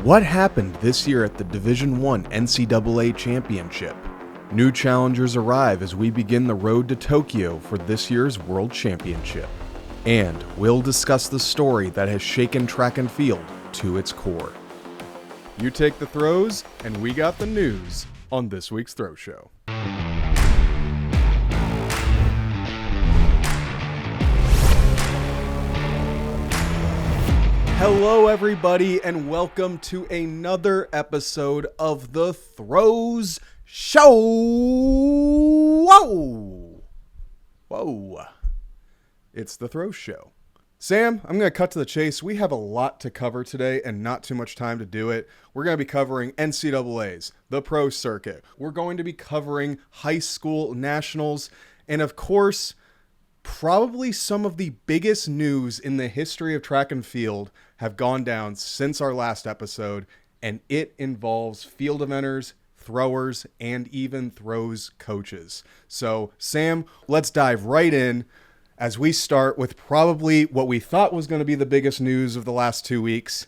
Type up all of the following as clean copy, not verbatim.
What happened this year at the Division I NCAA Championship? New challengers arrive as we begin the road to Tokyo for this year's World Championship. And we'll discuss the story that has shaken track and field to its core. You take the throws, and we got the news on this week's Throw Show. Hello, everybody, and welcome to another episode of the Throws Show. Whoa. It's the Throws Show. Sam, I'm going to cut to the chase. We have a lot to cover today and not too much time to do it. We're going to be covering NCAAs, the pro circuit. We're going to be covering high school nationals, and of course, probably some of the biggest news in the history of track and field have gone down since our last episode, and it involves field eventers, throwers, and even throws coaches. So, Sam, let's dive right in as we start with probably what we thought was going to be the biggest news of the last 2 weeks,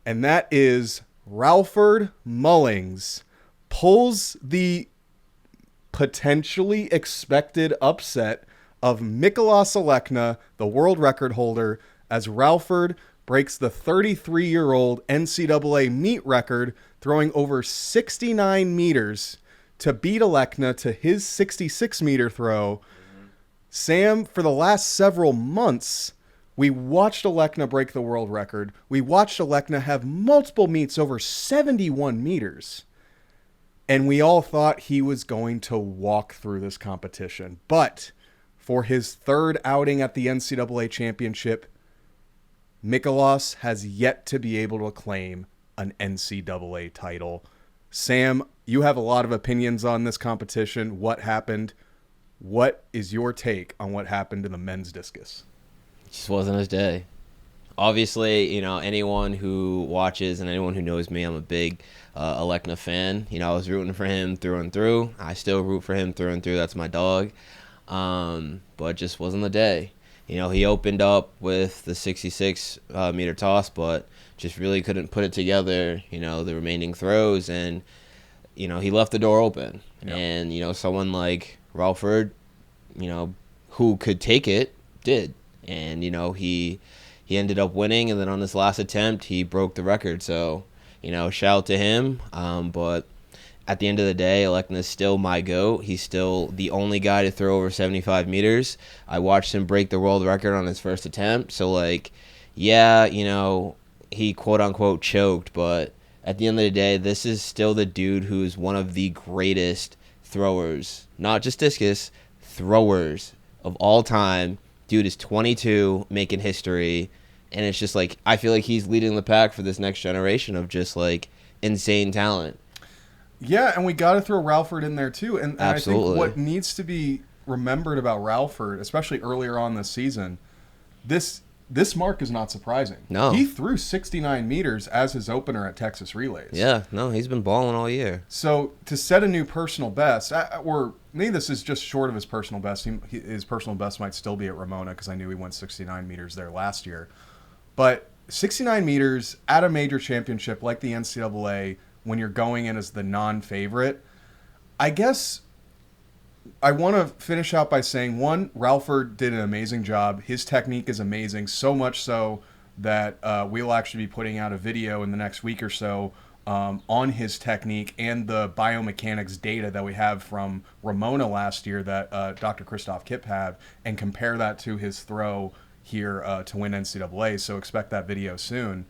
and that is Ralford Mullings pulls the potentially expected upset of Mikolas Alekna, the world record holder, as Ralford breaks the 33-year-old NCAA meet record, throwing over 69 meters to beat Alekna to his 66-meter throw. Sam, for the last several months, we watched Alekna break the world record. We watched Alekna have multiple meets over 71 meters. And we all thought he was going to walk through this competition. But for his third outing at the NCAA championship, Mikolas has yet to be able to claim an NCAA title. Sam, you have a lot of opinions on this competition. What happened? What is your take on what happened in the men's discus? It just wasn't his day. Obviously, anyone who watches and anyone who knows me, I'm a big Alekna fan. I was rooting for him through and through. I still root for him through and through. That's my dog. But it just wasn't the day. He opened up with the 66-meter toss, but just really couldn't put it together, the remaining throws. And, he left the door open. Yep. And, someone like Ralford, who could take it, did. And, he ended up winning. And then on this last attempt, he broke the record. So, shout out to him. But at the end of the day, Alekna is still my GOAT. He's still the only guy to throw over 75 meters. I watched him break the world record on his first attempt. So, he quote-unquote choked. But at the end of the day, this is still the dude who's one of the greatest throwers. Not just discus, throwers of all time. Dude is 22, making history. And it's just I feel like he's leading the pack for this next generation of just insane talent. Yeah, and we got to throw Ralford in there too. And I Absolutely. think what needs to be remembered about Ralford, especially earlier on this season, this mark is not surprising. No. He threw 69 meters as his opener at Texas Relays. Yeah, no, he's been balling all year. So to set a new personal best, or maybe this is just short of his personal best. His personal best might still be at Ramona because I knew he went 69 meters there last year. But 69 meters at a major championship like the NCAA, when you're going in as the non-favorite, I guess I want to finish out by saying, one, Ralford did an amazing job. His technique is amazing, so much so that we'll actually be putting out a video in the next week or so on his technique and the biomechanics data that we have from Ramona last year that Dr. Christoph Kipp had, and compare that to his throw here to win NCAA, so expect that video soon.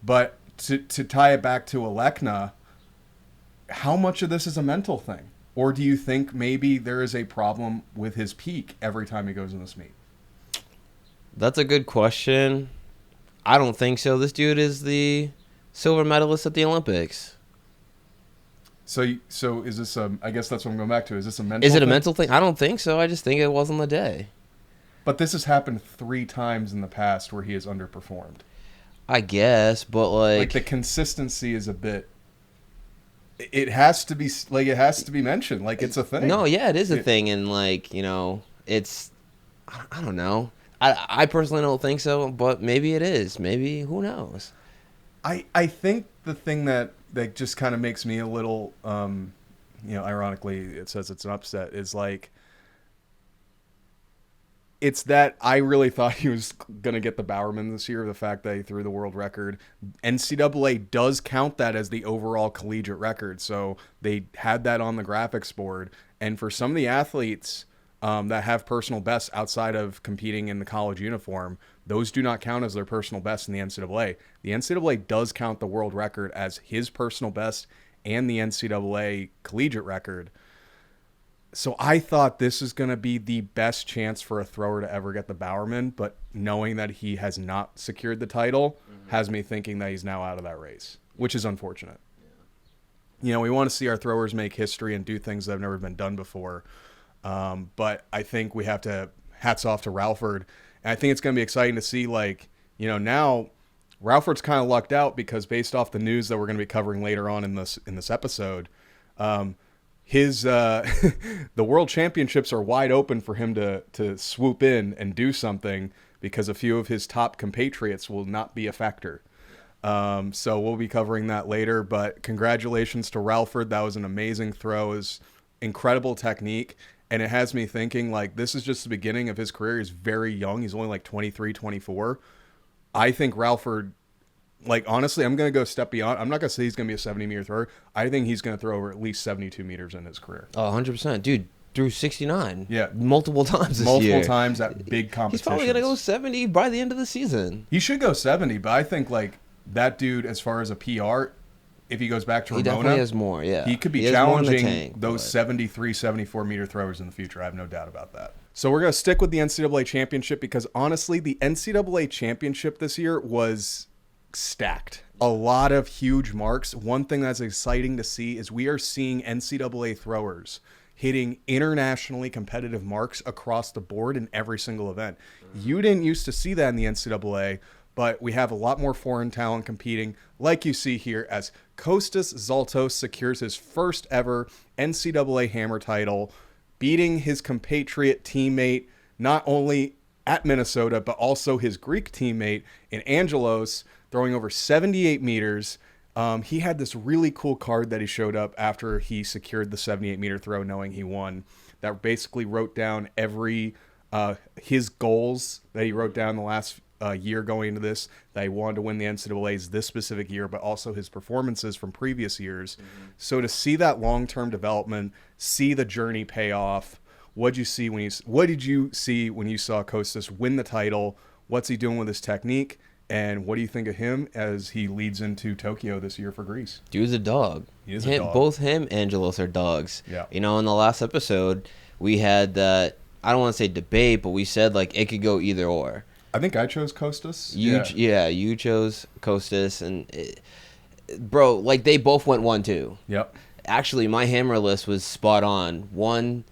But to tie it back to Alekna, how much of this is a mental thing? Or do you think maybe there is a problem with his peak every time he goes in this meet? That's a good question. I don't think so. This dude is the silver medalist at the Olympics. So is this I guess that's what I'm going back to. Is this a mental thing? Is it a mental thing? I don't think so. I just think it wasn't the day. But this has happened 3 times in the past where he has underperformed. I guess, but the consistency is a bit. It has to be mentioned. It's a thing. No, yeah, it is a thing, and it's. I don't know. I personally don't think so, but maybe it is. Maybe, who knows? I think the thing that just kind of makes me a little, ironically, it says it's an upset, is like, it's that I really thought he was going to get the Bowerman this year, the fact that he threw the world record. NCAA does count that as the overall collegiate record, so they had that on the graphics board. And for some of the athletes that have personal bests outside of competing in the college uniform, those do not count as their personal best in the NCAA. The NCAA does count the world record as his personal best and the NCAA collegiate record. So I thought this is going to be the best chance for a thrower to ever get the Bowerman, but knowing that he has not secured the title has me thinking that he's now out of that race, which is unfortunate. Yeah. We want to see our throwers make history and do things that have never been done before. But I think we have to hats off to Ralford. And I think it's going to be exciting to see, now Ralford's kind of lucked out because based off the news that we're going to be covering later on in this episode, the world championships are wide open for him to swoop in and do something because a few of his top compatriots will not be a factor. So we'll be covering that later, but congratulations to Ralford. That was an amazing throw. It was incredible technique. And it has me thinking, this is just the beginning of his career. He's very young. He's only 23, 24. I think Ralford, honestly, I'm going to go a step beyond. I'm not going to say he's going to be a 70-meter thrower. I think he's going to throw over at least 72 meters in his career. Oh, 100%. Dude, threw 69. Yeah. Multiple times this year. Multiple times at big competitions. He's probably going to go 70 by the end of the season. He should go 70, but I think, that dude, as far as a PR, if he goes back to Ramona, he definitely has more, yeah. He could be challenging those 73, 74-meter throwers in the future. I have no doubt about that. So we're going to stick with the NCAA championship because, honestly, the NCAA championship this year was stacked. A lot of huge marks. One thing that's exciting to see is we are seeing NCAA throwers hitting internationally competitive marks across the board in every single event. You didn't used to see that in the NCAA, but we have a lot more foreign talent competing, like you see here, as Kostas Zaltos secures his first ever NCAA hammer title, beating his compatriot teammate, not only at Minnesota, but also his Greek teammate in Angelos, throwing over 78 meters. He had this really cool card that he showed up after he secured the 78-meter throw, knowing he won, that basically wrote down every his goals that he wrote down the last year going into this, that he wanted to win the NCAAs this specific year, but also his performances from previous years. Mm-hmm. So to see that long-term development, see the journey pay off, what did you see when you saw Kostas win the title? What's he doing with his technique? And what do you think of him as he leads into Tokyo this year for Greece? Dude's a dog. He is a dog. Both him and Angelos are dogs. Yeah. In the last episode, we had that, I don't want to say debate, but we said it could go either or. I think I chose Kostas. You chose Kostas, and bro, they both went 1-2. Yep. Actually, my hammer list was spot on. One,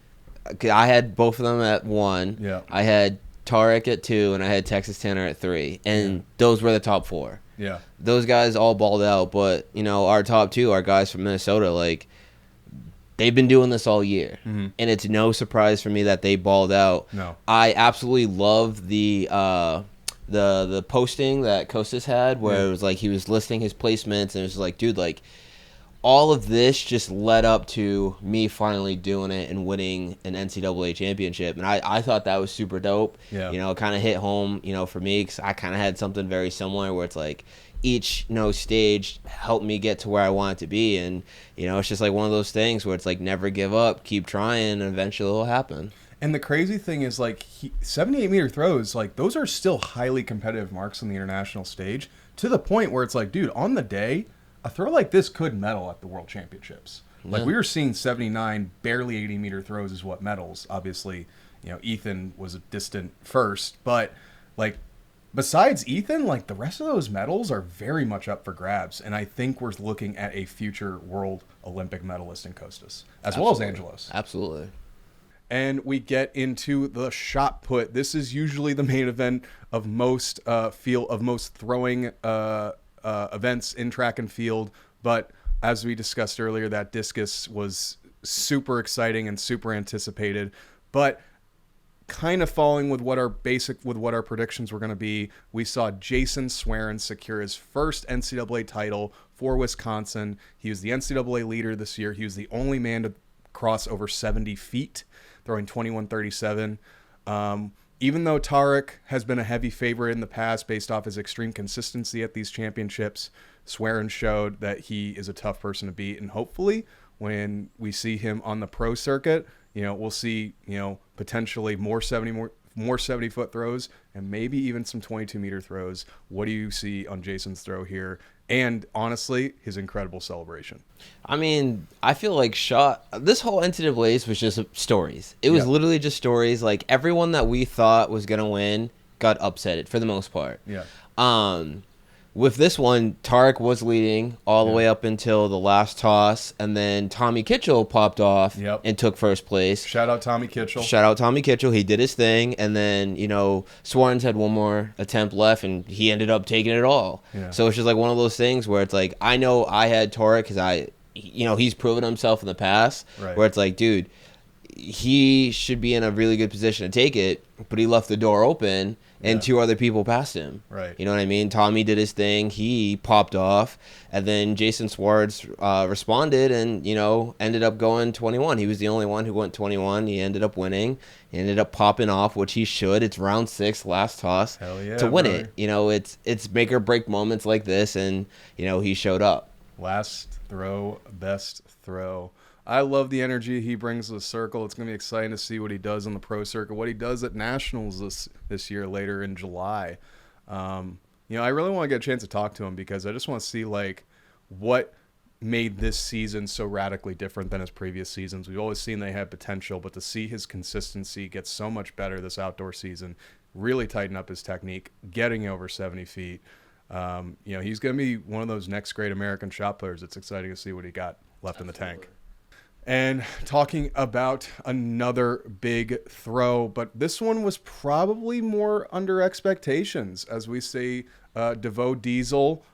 I had both of them at 1. Yeah. I had Tarek at 2, and I had Texas Tanner at 3, and those were the top 4. Yeah. Those guys all balled out, but our top 2 are guys from Minnesota. They've been doing this all year, and it's no surprise for me that they balled out. No, I absolutely love the posting that Kostas had, where it was he was listing his placements, and it was dude, all of this just led up to me finally doing it and winning an NCAA championship, and I thought that was super dope. Yeah. Kind of hit home, for me, because I kind of had something very similar where it's each stage helped me get to where I want to be, and it's just one of those things where it's never give up, keep trying, and eventually it'll happen. And the crazy thing is 78-meter throws, those are still highly competitive marks on the international stage, to the point where it's dude, on the day a throw like this could medal at the world championships. Yeah. We were seeing 79 barely 80-meter throws is what medals. Obviously, Ethan was a distant first, but besides Ethan, the rest of those medals are very much up for grabs. And I think we're looking at a future world Olympic medalist in Kostas, as well as Angelos. Absolutely. And we get into the shot put. This is usually the main event of most throwing events in track and field. But as we discussed earlier, that discus was super exciting and super anticipated. But kind of falling with what our predictions were going to be. We saw Jason Swearin secure his first NCAA title for Wisconsin. He was the NCAA leader this year. He was the only man to cross over 70 feet, throwing 21.37. Even though Tarek has been a heavy favorite in the past based off his extreme consistency at these championships, Swearin showed that he is a tough person to beat. And hopefully when we see him on the pro circuit, we'll see, potentially more 70-foot throws and maybe even some 22-meter throws. What do you see on Jason's throw here? And honestly, his incredible celebration. I mean, I feel like this whole NCAA was just stories. It was literally just stories. Like, everyone that we thought was going to win got upsetted for the most part. Yeah. With this one, Tarek was leading all the way up until the last toss, and then Tommy Kitchell popped off and took first place. Shout out Tommy Kitchell. He did his thing, and then, Swarns had one more attempt left, and he ended up taking it all. Yeah. So it's just like one of those things where it's like, I know I had Tarek because he's proven himself in the past, where it's like, dude, he should be in a really good position to take it, but he left the door open. And two other people passed him. Right. You know what I mean? Tommy did his thing. He popped off. And then Jason Swartz responded and, ended up going 21. He was the only one who went 21. He ended up winning. He ended up popping off, which he should. It's round 6, last toss. Hell yeah, to win it. It's make or break moments like this. And, he showed up. Last throw, best throw. I love the energy he brings to the circle. It's going to be exciting to see what he does on the pro circuit, what he does at nationals this year later in July. I really want to get a chance to talk to him because I just want to see what made this season so radically different than his previous seasons. We've always seen they had potential, but to see his consistency get so much better this outdoor season, really tighten up his technique, getting over 70 feet. He's going to be one of those next great American shot players. It's exciting to see what he got left in the tank. And talking about another big throw, but this one was probably more under expectations as we see DeVoe Diesel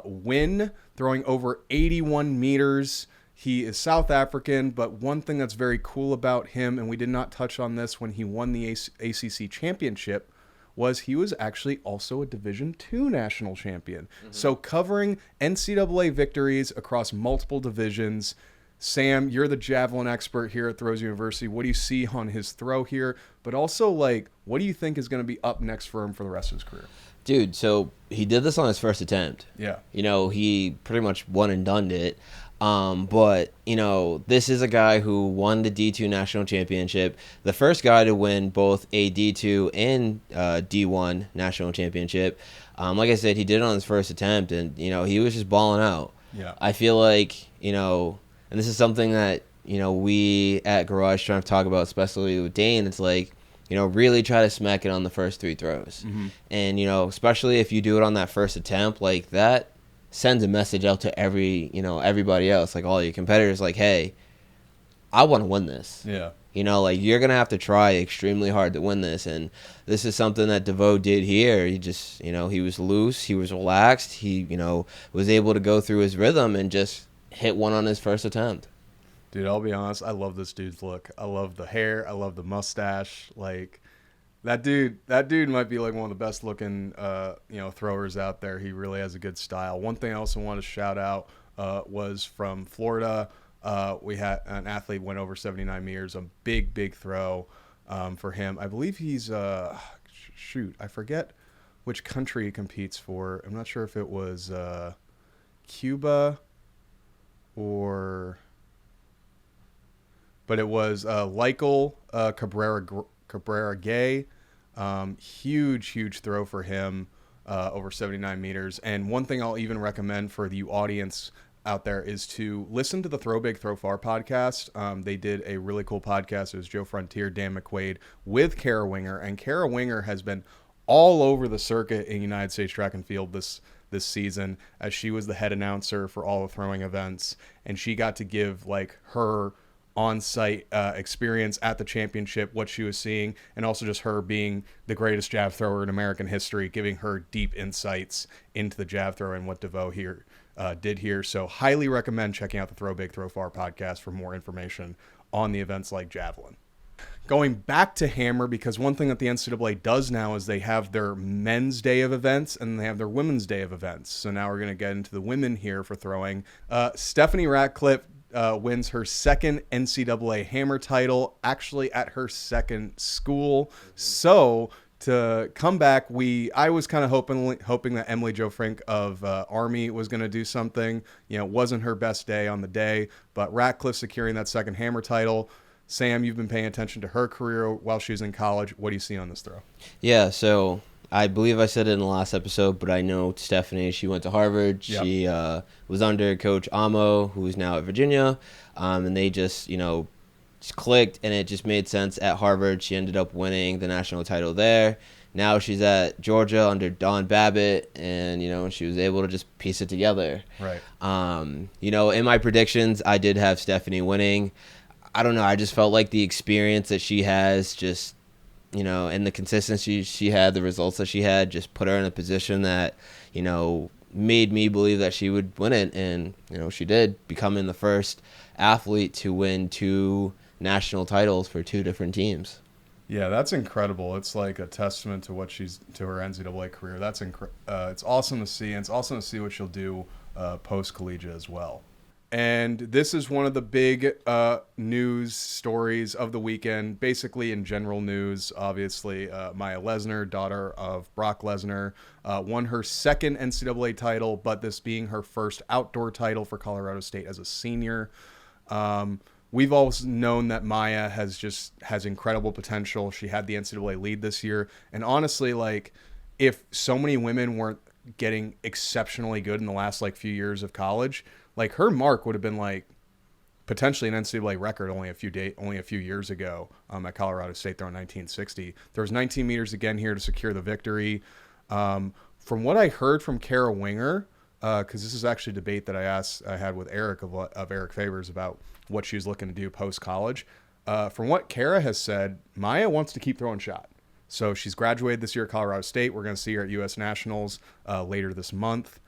win, throwing over 81 meters. He is South African, but one thing that's very cool about him, and we did not touch on this when he won the ACC championship, was he was actually also a Division II national champion. Mm-hmm. So covering NCAA victories across multiple divisions. Sam, you're the javelin expert here at Throws University. What do you see on his throw here? But also, what do you think is going to be up next for him for the rest of his career? Dude, so he did this on his first attempt. Yeah. He pretty much one and done it. But this is a guy who won the D2 national championship, the first guy to win both a D2 and D1 national championship. Like I said, he did it on his first attempt, and, he was just balling out. Yeah. I feel like, and this is something that, we at Garage trying to talk about, especially with Dane. It's like, really try to smack it on the first 3 throws. Mm-hmm. And, especially if you do it on that first attempt, that sends a message out to everybody else, all your competitors, hey, I want to win this. Yeah. You're going to have to try extremely hard to win this. And this is something that DeVoe did here. He just, he was loose. He was relaxed. He, was able to go through his rhythm and just hit one on his first attempt. Dude, I'll be honest. I love this dude's look. I love the hair. I love the mustache. That dude might be one of the best looking, throwers out there. He really has a good style. One thing I also want to shout out was from Florida. We had an athlete went over 79 meters, a big throw for him. I believe he's, I forget which country he competes for. I'm not sure if it was Cuba but it was Lykel Cabrera Gay. Huge throw for him, over 79 meters. And one thing I'll even recommend for the audience out there is to listen to the Throw Big, Throw Far podcast. They did a really cool podcast. It was Joe Frontier, Dan McQuaid with Kara Winger. And Kara Winger has been all over the circuit in United States track and field this season, as she was the head announcer for all the throwing events. And she got to give her on-site experience at the championship, what she was seeing, and also just her being the greatest jab thrower in American history, giving her deep insights into the jab throw and what DeVoe here did here. So highly recommend checking out the Throw Big, Throw Far podcast for more information on the events like Javelin. going back to hammer, because one thing that the NCAA does now is they have their men's day of events and they have their women's day of events. So now we're going to get into the women here for throwing. Stephanie Ratcliffe wins her second NCAA hammer title, actually at her second school. So to come back, I was kind of hoping that Emily Jo Frink of Army was going to do something. You know, it wasn't her best day on the day, but Ratcliffe securing that second hammer title. Sam, you've been paying attention to her career while she was in college. What do you see on this throw? Yeah, so I believe I said it in the last episode, but I know Stephanie, she went to Harvard. Yep. She was under Coach Amo, who's now at Virginia, and they just clicked, and it just made sense at Harvard. She ended up winning the national title there. Now she's at Georgia under Don Babbitt, and she was able to just piece it together. Right. In my predictions, I did have Stephanie winning. I don't know. I just felt like the experience that she has, just and the consistency she had, the results that she had, just put her in a position that made me believe that she would win it, and she did, becoming the first athlete to win 2 national titles for 2 different teams. Yeah, that's incredible. It's like a testament to to her NCAA career. It's awesome to see, and it's awesome to see what she'll do post collegiate as well. And this is one of the big news stories of the weekend, basically in general news. Obviously, Maya Lesnar, daughter of Brock Lesnar, won her second NCAA title, but this being her first outdoor title for Colorado State as a senior. We've always known that Maya has incredible potential. She had the NCAA lead this year. And honestly, if so many women weren't getting exceptionally good in the last few years of college, her mark would have been potentially an NCAA record only a few years ago at Colorado State there in 1960. There was 19 meters again here to secure the victory. From what I heard from Kara Winger, because this is actually a debate that I had with Eric of Eric Favors about what she was looking to do post college. From what Kara has said, Maya wants to keep throwing shot. So she's graduated this year at Colorado State. We're going to see her at U.S. Nationals later this month.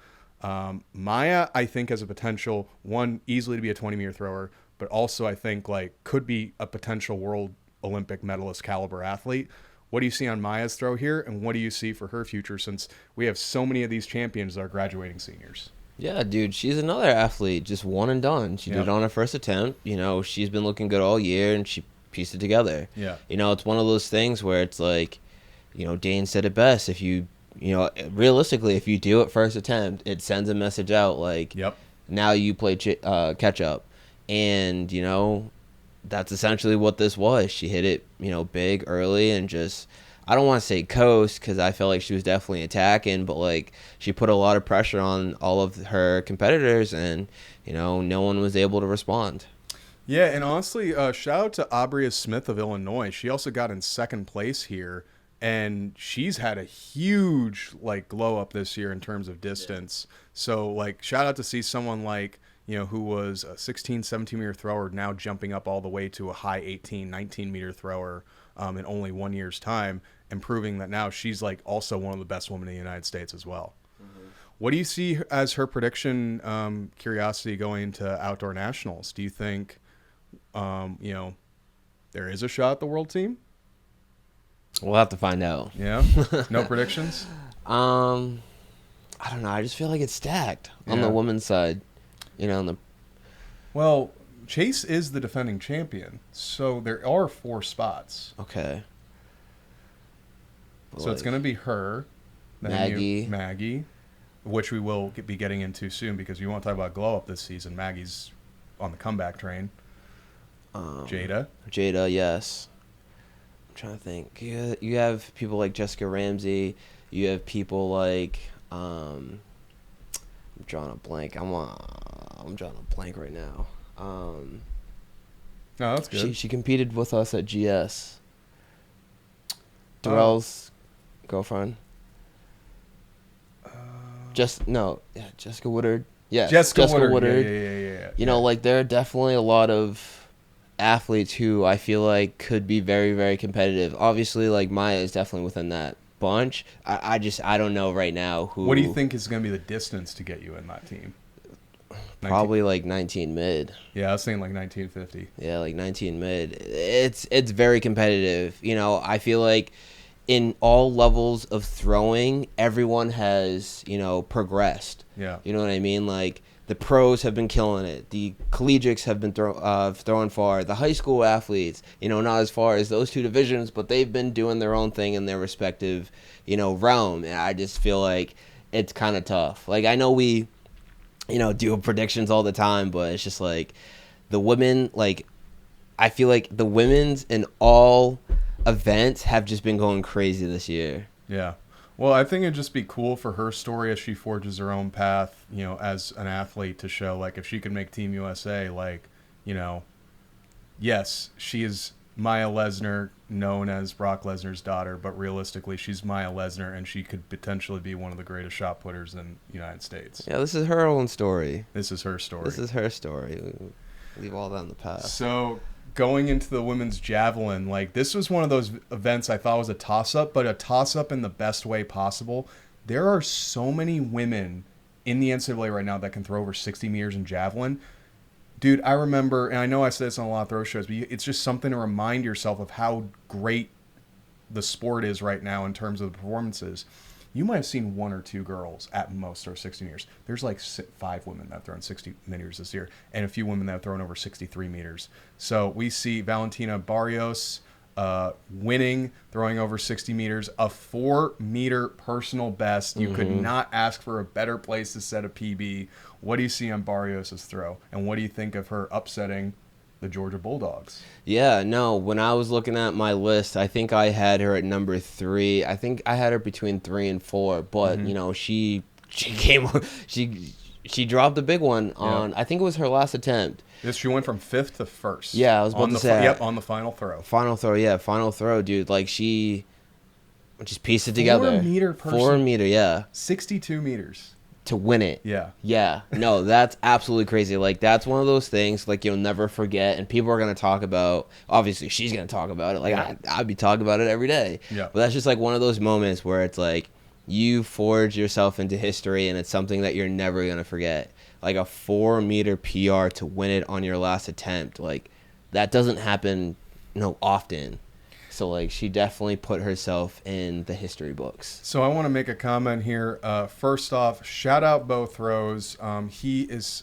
Maya, I think, has a potential, one, easily to be a 20-meter thrower, but also I think could be a potential world Olympic medalist caliber athlete. What do you see on Maya's throw here, and what do you see for her future, since we have so many of these champions that are graduating seniors? Yeah, dude, she's another athlete, just one and done. She did it on her first attempt. She's been looking good all year, and she pieced it together. Yeah. It's one of those things where it's Dane said it best. If you realistically, if you do it first attempt, it sends a message out yep. Now you play catch up. And, that's essentially what this was. She hit it, big early and just, I don't want to say coast, because I felt like she was definitely attacking, but she put a lot of pressure on all of her competitors, and, no one was able to respond. Yeah, and honestly, shout out to Olivia Smith of Illinois. She also got in second place here. And she's had a huge glow up this year in terms of distance. Yeah. So shout out to see someone who was a 16, 17 meter thrower now jumping up all the way to a high 18, 19 meter thrower in only 1 year's time, and proving that now she's also one of the best women in the United States as well. Mm-hmm. What do you see as her prediction, curiosity going to outdoor nationals? Do you think, there is a shot at the world team? We'll have to find out. Yeah? No predictions? I don't know. I just feel like it's stacked on the women's side. Well, Chase is the defending champion, so there are 4 spots. Okay. So it's going to be her. Maggie, which we will be getting into soon, because we want to talk about glow up this season. Maggie's on the comeback train. Jada, yes. I'm trying to think. You have people like Jessica Ramsey. You have people like I'm drawing a blank. I'm drawing a blank right now. Oh, that's good. She competed with us at GS. Darrell's girlfriend. Jessica Woodard. Yeah, Jessica Woodard. Yeah. There are definitely a lot of athletes who I feel like could be very, very competitive. Obviously, Maya is definitely within that bunch. I don't know right now who. What do you think is going to be the distance to get you in that team? Probably like 19 mid. Yeah, I was saying like 1950. Yeah, like 19 mid. It's very competitive. You know, I feel like in all levels of throwing, everyone has, you know, progressed. Yeah. You know what I mean? Like the pros have been killing it. The collegiates have been throwing far. The high school athletes, you know, not as far as those two divisions, but they've been doing their own thing in their respective, you know, realm. And I just feel like it's kind of tough. Like I know we, you know, do predictions all the time, but it's just like the women, like I feel like the women's in all events have just been going crazy this year. Yeah. Well, I think it'd just be cool for her story as she forges her own path, you know, as an athlete to show, like, if she could make Team USA, like, you know, yes, she is Maya Lesnar, known as Brock Lesnar's daughter, but realistically, she's Maya Lesnar, and she could potentially be one of the greatest shot putters in the United States. Yeah, this is her own story. This is her story. This is her story. Leave all that in the past. So going into the women's javelin, like this was one of those events I thought was a toss-up, but a toss-up in the best way possible. There are so many women in the NCAA right now that can throw over 60 meters in javelin. Dude, I remember, and I know I said this on a lot of throw shows, but it's just something to remind yourself of how great the sport is right now in terms of the performances. You might have seen one or two girls at most throw 60 meters. There's like 5 women that have thrown 60 meters this year, and a few women that have thrown over 63 meters. So we see Valentina Barios winning, throwing over 60 meters, a 4-meter personal best. You could not ask for a better place to set a PB. What do you see on Barrios' throw, and what do you think of her upsetting the Georgia Bulldogs? Yeah, no, when I was looking at my list, I think I had her at number 3. I think I had her between 3 and 4, but you know, she dropped a big one on I think it was her last attempt. Yes, she went from 5th to 1st. Yeah, I was about to say. Yep, on the final throw. Final throw, dude. Like she just pieced it together. 4-meter person. 4-meter, yeah. 62 meters. To win it. Yeah. Yeah. No, that's absolutely crazy. Like, that's one of those things, like, you'll never forget, and people are going to talk about, obviously, she's going to talk about it. Like, I'd be talking about it every day. Yeah. But that's just, like, one of those moments where it's, like, you forge yourself into history, and it's something that you're never going to forget. Like, a 4-meter PR to win it on your last attempt. Like, that doesn't happen, you know, often. So, like, she definitely put herself in the history books. So I want to make a comment here. First off, shout out Bo Throws. He is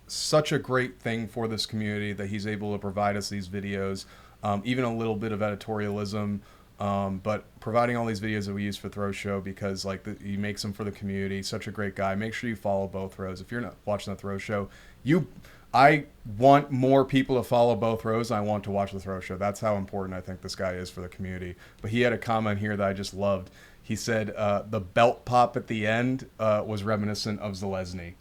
such a great thing for this community that he's able to provide us these videos, even a little bit of editorialism, but providing all these videos that we use for Throw Show because he makes them for the community. Such a great guy. Make sure you follow Bo Throws. If you're not watching the Throw Show, I want more people to follow Bo Throws. I want to watch the Throw Show. That's how important I think this guy is for the community. But he had a comment here that I just loved. He said the belt pop at the end was reminiscent of Zalesny.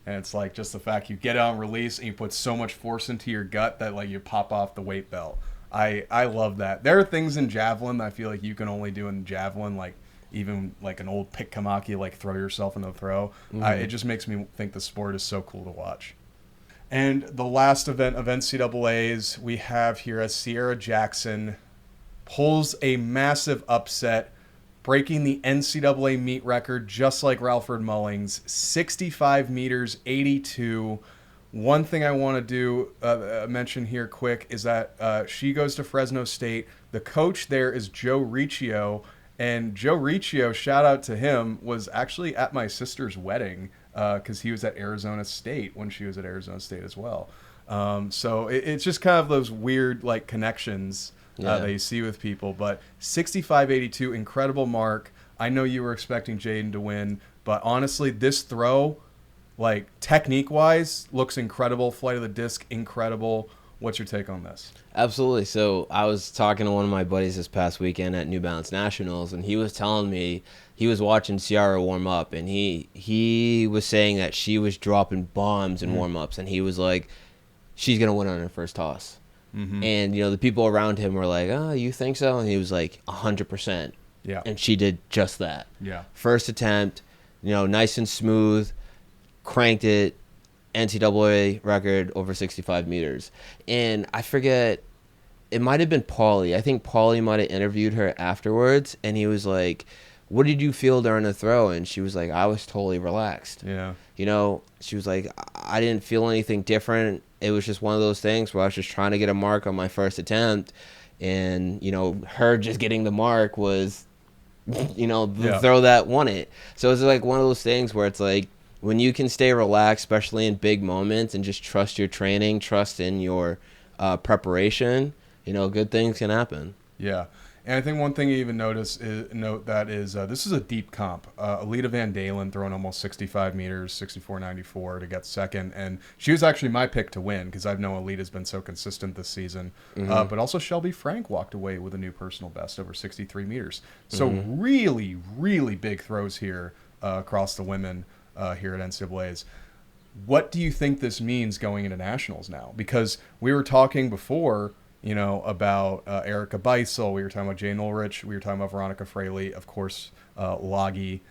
And it's like just the fact you get it on release and you put so much force into your gut that like you pop off the weight belt. I love that. There are things in javelin that I feel like you can only do in javelin, like even like an old pick kamaki, like throw yourself in the throw. It just makes me think the sport is so cool to watch. And the last event of NCAAs we have here as Sierra Jackson pulls a massive upset, breaking the NCAA meet record just like Ralford Mullings, 65 meters, 82. One thing I want to mention here quick is that she goes to Fresno State. The coach there is Joe Riccio, and Joe Riccio, shout out to him, was actually at my sister's wedding because he was at Arizona State when she was at Arizona State as well. So it's just kind of those weird like connections that you see with people. But 65.82, incredible mark. I know you were expecting Jaden to win, but honestly, this throw, like technique-wise, looks incredible. Flight of the disc, incredible. What's your take on this? Absolutely. So I was talking to one of my buddies this past weekend at New Balance Nationals, and he was telling me he was watching Ciara warm up, and he was saying that she was dropping bombs in warm-ups, and he was like, she's going to win on her first toss. And, you know, the people around him were like, oh, you think so? And he was like, 100%. Yeah. And she did just that. Yeah. First attempt, you know, nice and smooth, cranked it, NCAA record over 65 meters. And I forget, it might have been Paulie. I think Paulie might have interviewed her afterwards, and he was like, what did you feel during the throw? And she was like, I was totally relaxed. Yeah. You know, she was like, I didn't feel anything different. It was just one of those things where I was just trying to get a mark on my first attempt. And, you know, her just getting the mark was, you know, the throw that won it. So it's like one of those things where it's like, when you can stay relaxed, especially in big moments, and just trust your training, trust in your preparation, you know, good things can happen. Yeah. And I think one thing you even note that is this is a deep comp. Alita Van Dalen throwing almost 65 meters, 64.94 to get second. And she was actually my pick to win because I know Alita's been so consistent this season. But also Shelby Frank walked away with a new personal best over 63 meters. So really, really big throws here across the women here at NCAA's. What do you think this means going into nationals now? Because we were talking before, you know, about Erica Beisel. We were talking about Jane Ulrich. We were talking about Veronica Fraley. Of course, Loggy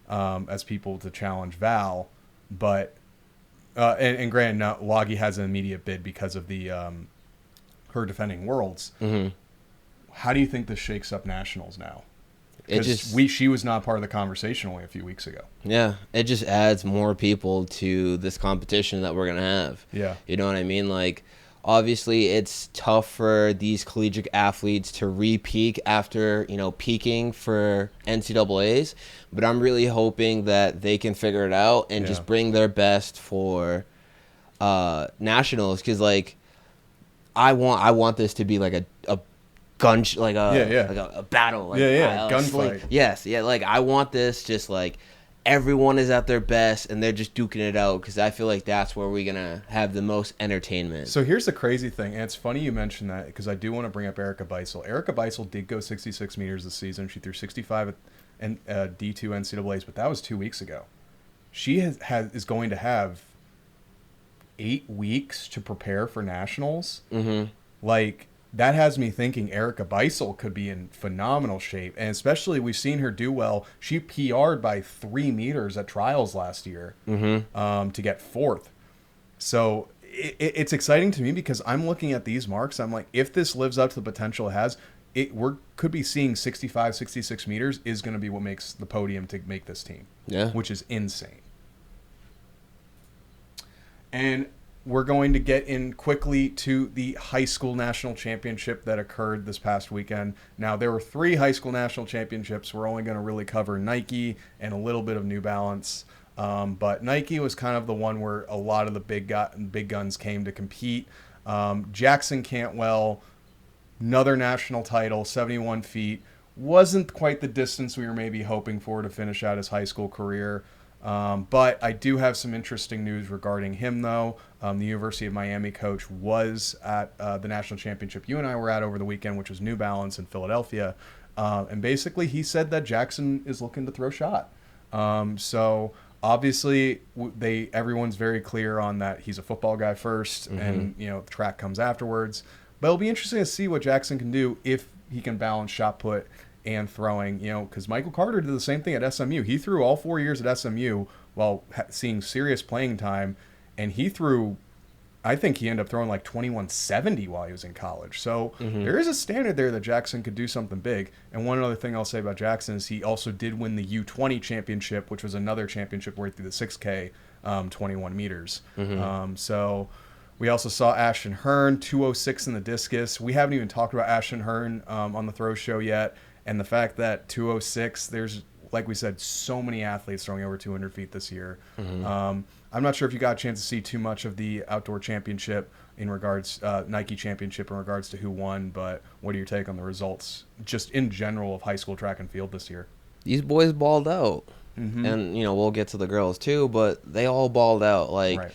as people to challenge Val. But, and granted, Loggy has an immediate bid because of the her defending Worlds. How do you think this shakes up nationals now? Because she was not part of the conversation only a few weeks ago. Yeah, it just adds more people to this competition that we're going to have. Yeah. You know what I mean? Like, obviously, it's tough for these collegiate athletes to re-peak after, you know, peaking for NCAAs. But I'm really hoping that they can figure it out and just bring their best for nationals. Because, like, I want this to be like a like a battle. Like, gunfight. Yes, yeah. Like, I want this just like everyone is at their best and they're just duking it out because I feel like that's where we're gonna have the most entertainment. So here's the crazy thing, and it's funny you mentioned that because I do want to bring up Erica Beisel. Erica Beisel did go 66 meters this season. She threw 65 at D2 NCAAs, but that was 2 weeks ago. She is going to have 8 weeks to prepare for nationals. Like, that has me thinking Erica Beisel could be in phenomenal shape. And especially we've seen her do well. She PR'd by 3 meters at trials last year to get 4th. So it's exciting to me because I'm looking at these marks. I'm like, if this lives up to the potential it has, could be seeing 65, 66 meters is going to be what makes the podium to make this team. Yeah. Which is insane. And we're going to get in quickly to the high school national championship that occurred this past weekend. Now, there were 3 high school national championships. We're only going to really cover Nike and a little bit of New Balance. But Nike was kind of the one where a lot of the big guns came to compete. Jackson Cantwell, another national title, 71 feet. Wasn't quite the distance we were maybe hoping for to finish out his high school career. But I do have some interesting news regarding him, though. The University of Miami coach was at the national championship you and I were at over the weekend, which was New Balance in Philadelphia. And basically he said that Jackson is looking to throw shot. So obviously everyone's very clear on that he's a football guy first and, you know, track comes afterwards. But it'll be interesting to see what Jackson can do if he can balance shot put and throwing, you know, because Michael Carter did the same thing at SMU. He threw all 4 years at SMU while seeing serious playing time, and he threw, I think he ended up throwing like 2170 while he was in college. So there is a standard there that Jackson could do something big. And one other thing I'll say about Jackson is he also did win the U20 championship, which was another championship where he threw the 6K 21 meters. So we also saw Ashton Hearn, 206 in the discus. We haven't even talked about Ashton Hearn on the throw show yet. And the fact that 206, there's, like we said, so many athletes throwing over 200 feet this year. I'm not sure if you got a chance to see too much of the outdoor championship in regards, Nike championship in regards to who won, but what are your take on the results just in general of high school track and field this year? These boys balled out. And, you know, we'll get to the girls too, but they all balled out. Like,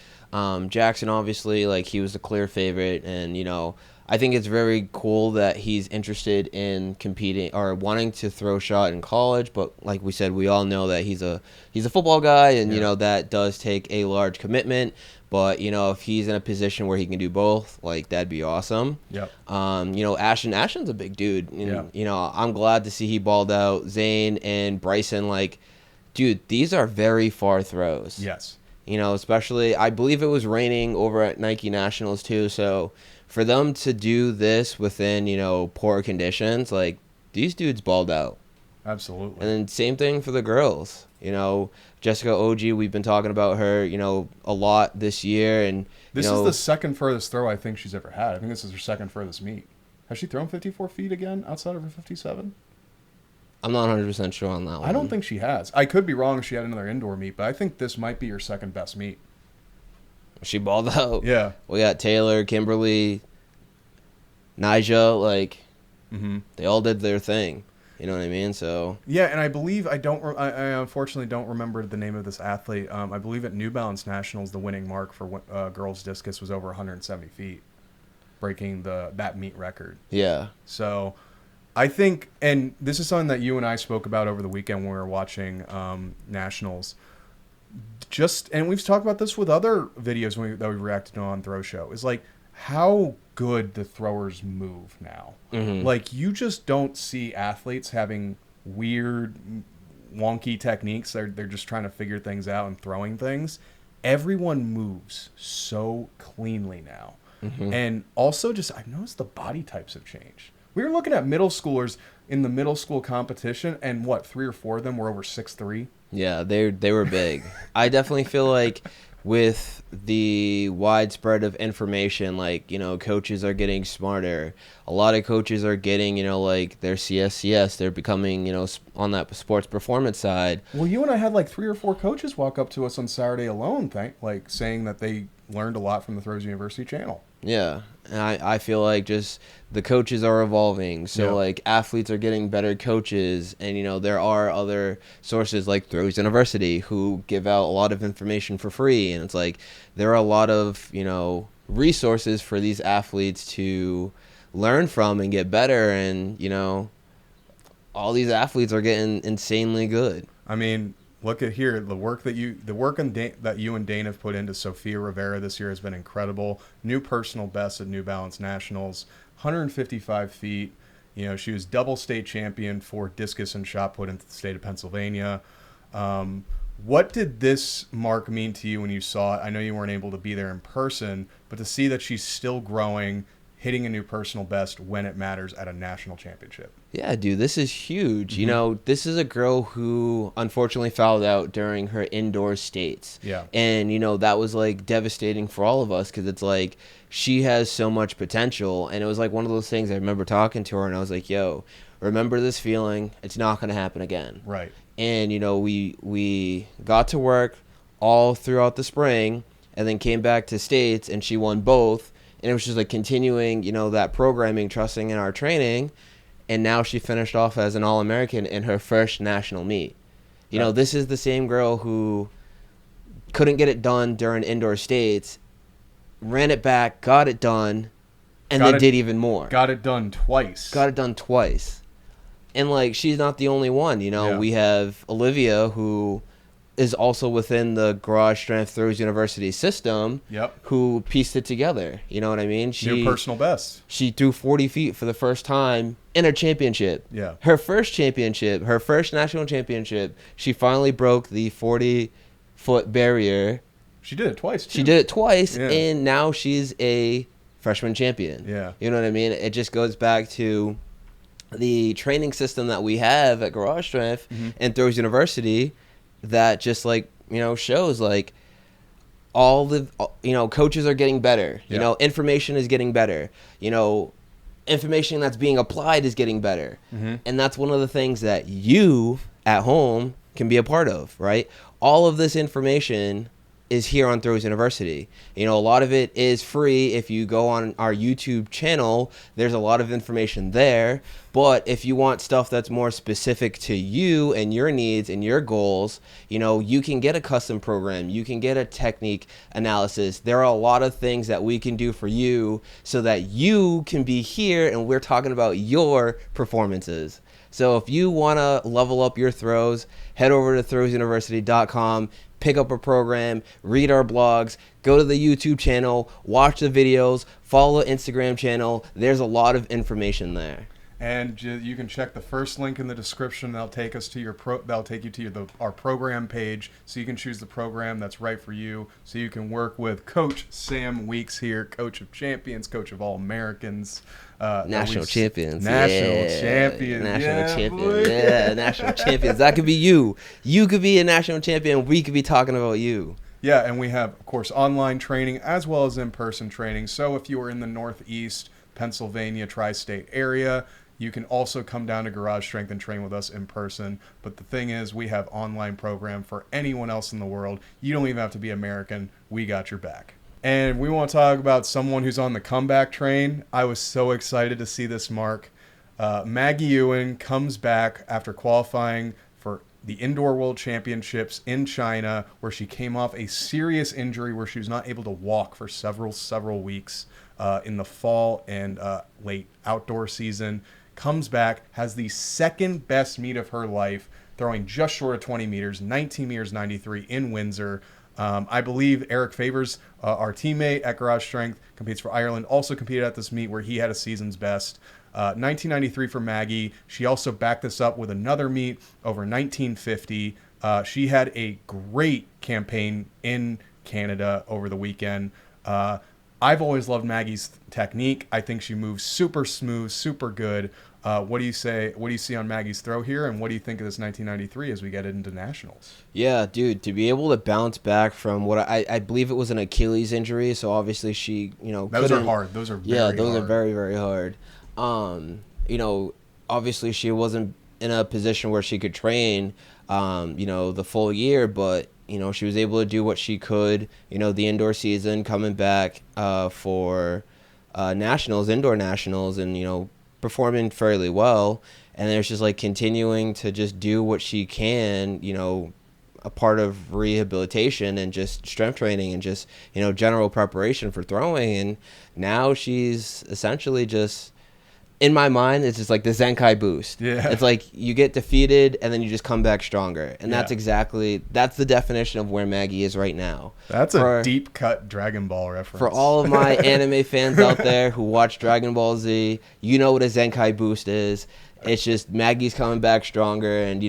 Jackson, obviously, like, he was the clear favorite, and, you know, I think it's very cool that he's interested in competing or wanting to throw shot in college. But like we said, we all know that he's a football guy, and you know that does take a large commitment. But you know, if he's in a position where he can do both, like, that'd be awesome. You know, Ashton's a big dude. And, you know, I'm glad to see he balled out. Zane and Bryson, like, dude, these are very far throws. You know, especially I believe it was raining over at Nike Nationals too, so for them to do this within, you know, poor conditions, like, these dudes balled out. Absolutely. And then same thing for the girls. You know, Jessica Oji, we've been talking about her, you know, a lot this year. And, This is the second furthest throw I think she's ever had. I think this is her second furthest meet. Has she thrown 54 feet again outside of her 57? I'm not 100% sure on that one. I don't think she has. I could be wrong if she had another indoor meet, but I think this might be her second best meet. She balled out. Yeah. We got Taylor, Kimberly, Nija, like, they all did their thing. You know what I mean? So yeah, and I believe I unfortunately don't remember the name of this athlete. I believe at New Balance Nationals, the winning mark for girls discus was over 170 feet, breaking that meet record. yeah, So I think, and this is something that you and I spoke about over the weekend when we were watching Nationals. And we've talked about this with other videos that we reacted on Throw Show, is like how good the throwers move now. Like, you just don't see athletes having weird, wonky techniques. They're just trying to figure things out and throwing things. Everyone moves so cleanly now. And also, just I've noticed the body types have changed. We were looking at middle schoolers in the middle school competition, and 3 or 4 of them were over 6'3". yeah, they were big. I definitely feel like with the widespread of information, like, you know, coaches are getting smarter. A lot of coaches are getting, you know, like their CSCS. They're becoming, you know, on that sports performance side. Well, you and I had like 3 or 4 coaches walk up to us on Saturday alone, saying that they learned a lot from the Throws University channel. Yeah, and I feel like just the coaches are evolving. So, like, athletes are getting better coaches. And, you know, there are other sources like Throws University who give out a lot of information for free. And it's like there are a lot of, you know, resources for these athletes to learn from and get better. And, you know, all these athletes are getting insanely good. I mean, look at here. The work that you and Dane have put into Sophia Rivera this year has been incredible. New personal best at New Balance Nationals, 155 feet. You know, she was double state champion for discus and shot put in the state of Pennsylvania. What did this mark mean to you when you saw it? I know you weren't able to be there in person, but to see that she's still growing, hitting a new personal best when it matters at a national championship. Yeah, dude, this is huge. You know, this is a girl who unfortunately fouled out during her indoor states. Yeah. And, you know, that was like devastating for all of us because it's like she has so much potential. And it was like one of those things I remember talking to her and I was like, yo, remember this feeling. It's not going to happen again. Right. And, you know, we got to work all throughout the spring and then came back to states and she won both. And it was just like continuing, you know, that programming, trusting in our training. And now she finished off as an All-American in her first national meet. You know, this is the same girl who couldn't get it done during indoor states, ran it back, got it done, and then did even more. Got it done twice. And, like, she's not the only one. You know, we have Olivia, who is also within the Garage Strength Throws University system, who pieced it together. You know what I mean? New personal best. She threw 40 feet for the first time in her championship. Yeah. Her first championship, her first national championship, she finally broke the 40-foot barrier. She did it twice, too. She did it twice, and now she's a freshman champion. Yeah. You know what I mean? It just goes back to the training system that we have at Garage Strength and Throws University that just, like, you know, shows, like, all the, you know, coaches are getting better. You know, information is getting better. You know, information that's being applied is getting better. And that's one of the things that you at home can be a part of, right? All of this information is here on Throws University. You know, a lot of it is free. If you go on our YouTube channel, there's a lot of information there. But if you want stuff that's more specific to you and your needs and your goals, you know, you can get a custom program. You can get a technique analysis. There are a lot of things that we can do for you so that you can be here and we're talking about your performances. So if you want to level up your throws, head over to throwsuniversity.com, pick up a program, read our blogs, go to the YouTube channel, watch the videos, follow the Instagram channel. There's a lot of information there. And you can check the first link in the description. That'll take us to that'll take you to our program page, so you can choose the program that's right for you. So you can work with Coach Sam Weeks here, Coach of Champions, Coach of All Americans, National champions. National champions. National champions. That could be you. You could be a national champion. We could be talking about you. Yeah, and we have, of course, online training as well as in-person training. So if you are in the Northeast Pennsylvania tri-state area, you can also come down to Garage Strength and train with us in person. But the thing is, we have online program for anyone else in the world. You don't even have to be American. We got your back. And we want to talk about someone who's on the comeback train. I was so excited to see this mark. Maggie Owen comes back after qualifying for the Indoor World Championships in China, where she came off a serious injury where she was not able to walk for several weeks in the fall and late outdoor season. Comes back, has the second best meet of her life, throwing just short of 20 meters, 19 meters 93 in Windsor. I believe Eric Favors, our teammate at Garage Strength, competes for Ireland, also competed at this meet where he had a season's best. 1993 for Maggie. She also backed this up with another meet over 1950. She had a great campaign in Canada over the weekend. I've always loved Maggie's technique. I think she moves super smooth, super good. What do you say? What do you see on Maggie's throw here, and what do you think of this 1993 as we get into nationals? Yeah, dude, to be able to bounce back from what I believe it was an Achilles injury, so obviously she, those are hard. Those are are very, very hard. Obviously she wasn't in a position where she could train, the full year, but she was able to do what she could, the indoor season, coming back for nationals, indoor nationals, and performing fairly well. And there's just like continuing to just do what she can, a part of rehabilitation and just strength training and just general preparation for throwing. And now she's essentially just, in my mind, it's just like the Zenkai boost. Yeah. It's like you get defeated and then you just come back stronger. And that's the definition of where Maggie is right now. That's a deep cut Dragon Ball reference. For all of my anime fans out there who watch Dragon Ball Z, you know what a Zenkai boost is. It's just Maggie's coming back stronger, and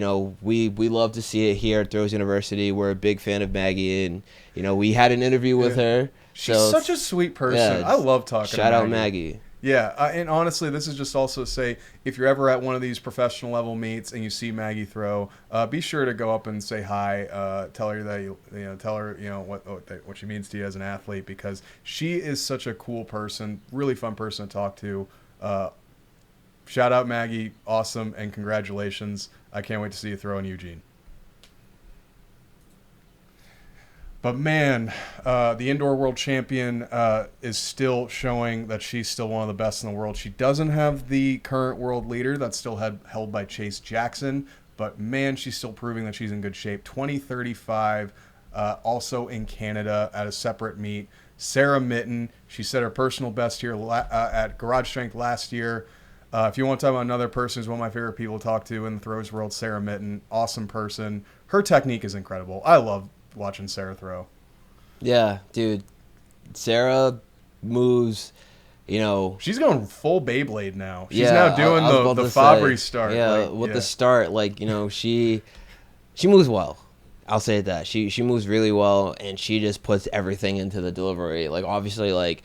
we love to see it here at Throws University. We're a big fan of Maggie, and we had an interview with her. She's such a sweet person. I love talking to Maggie. Shout out Maggie. Yeah, and honestly, this is just also to say, if you're ever at one of these professional level meets and you see Maggie throw, be sure to go up and say hi. Tell her that tell her what she means to you as an athlete, because she is such a cool person, really fun person to talk to. Shout out Maggie, awesome, and congratulations! I can't wait to see you throw in Eugene. But man, the indoor world champion is still showing that she's still one of the best in the world. She doesn't have the current world leader that's still held by Chase Jackson, but man, she's still proving that she's in good shape. 2035, also in Canada at a separate meet. Sarah Mitten, she set her personal best here at Garage Strength last year. If you want to talk about another person who's one of my favorite people to talk to in the throws world, Sarah Mitten, awesome person. Her technique is incredible. I love watching Sarah throw. Yeah, dude. Sarah moves, She's going full Beyblade now. She's now doing the Fabry start. Yeah, the start, she moves well. I'll say that. She moves really well, and she just puts everything into the delivery. Obviously,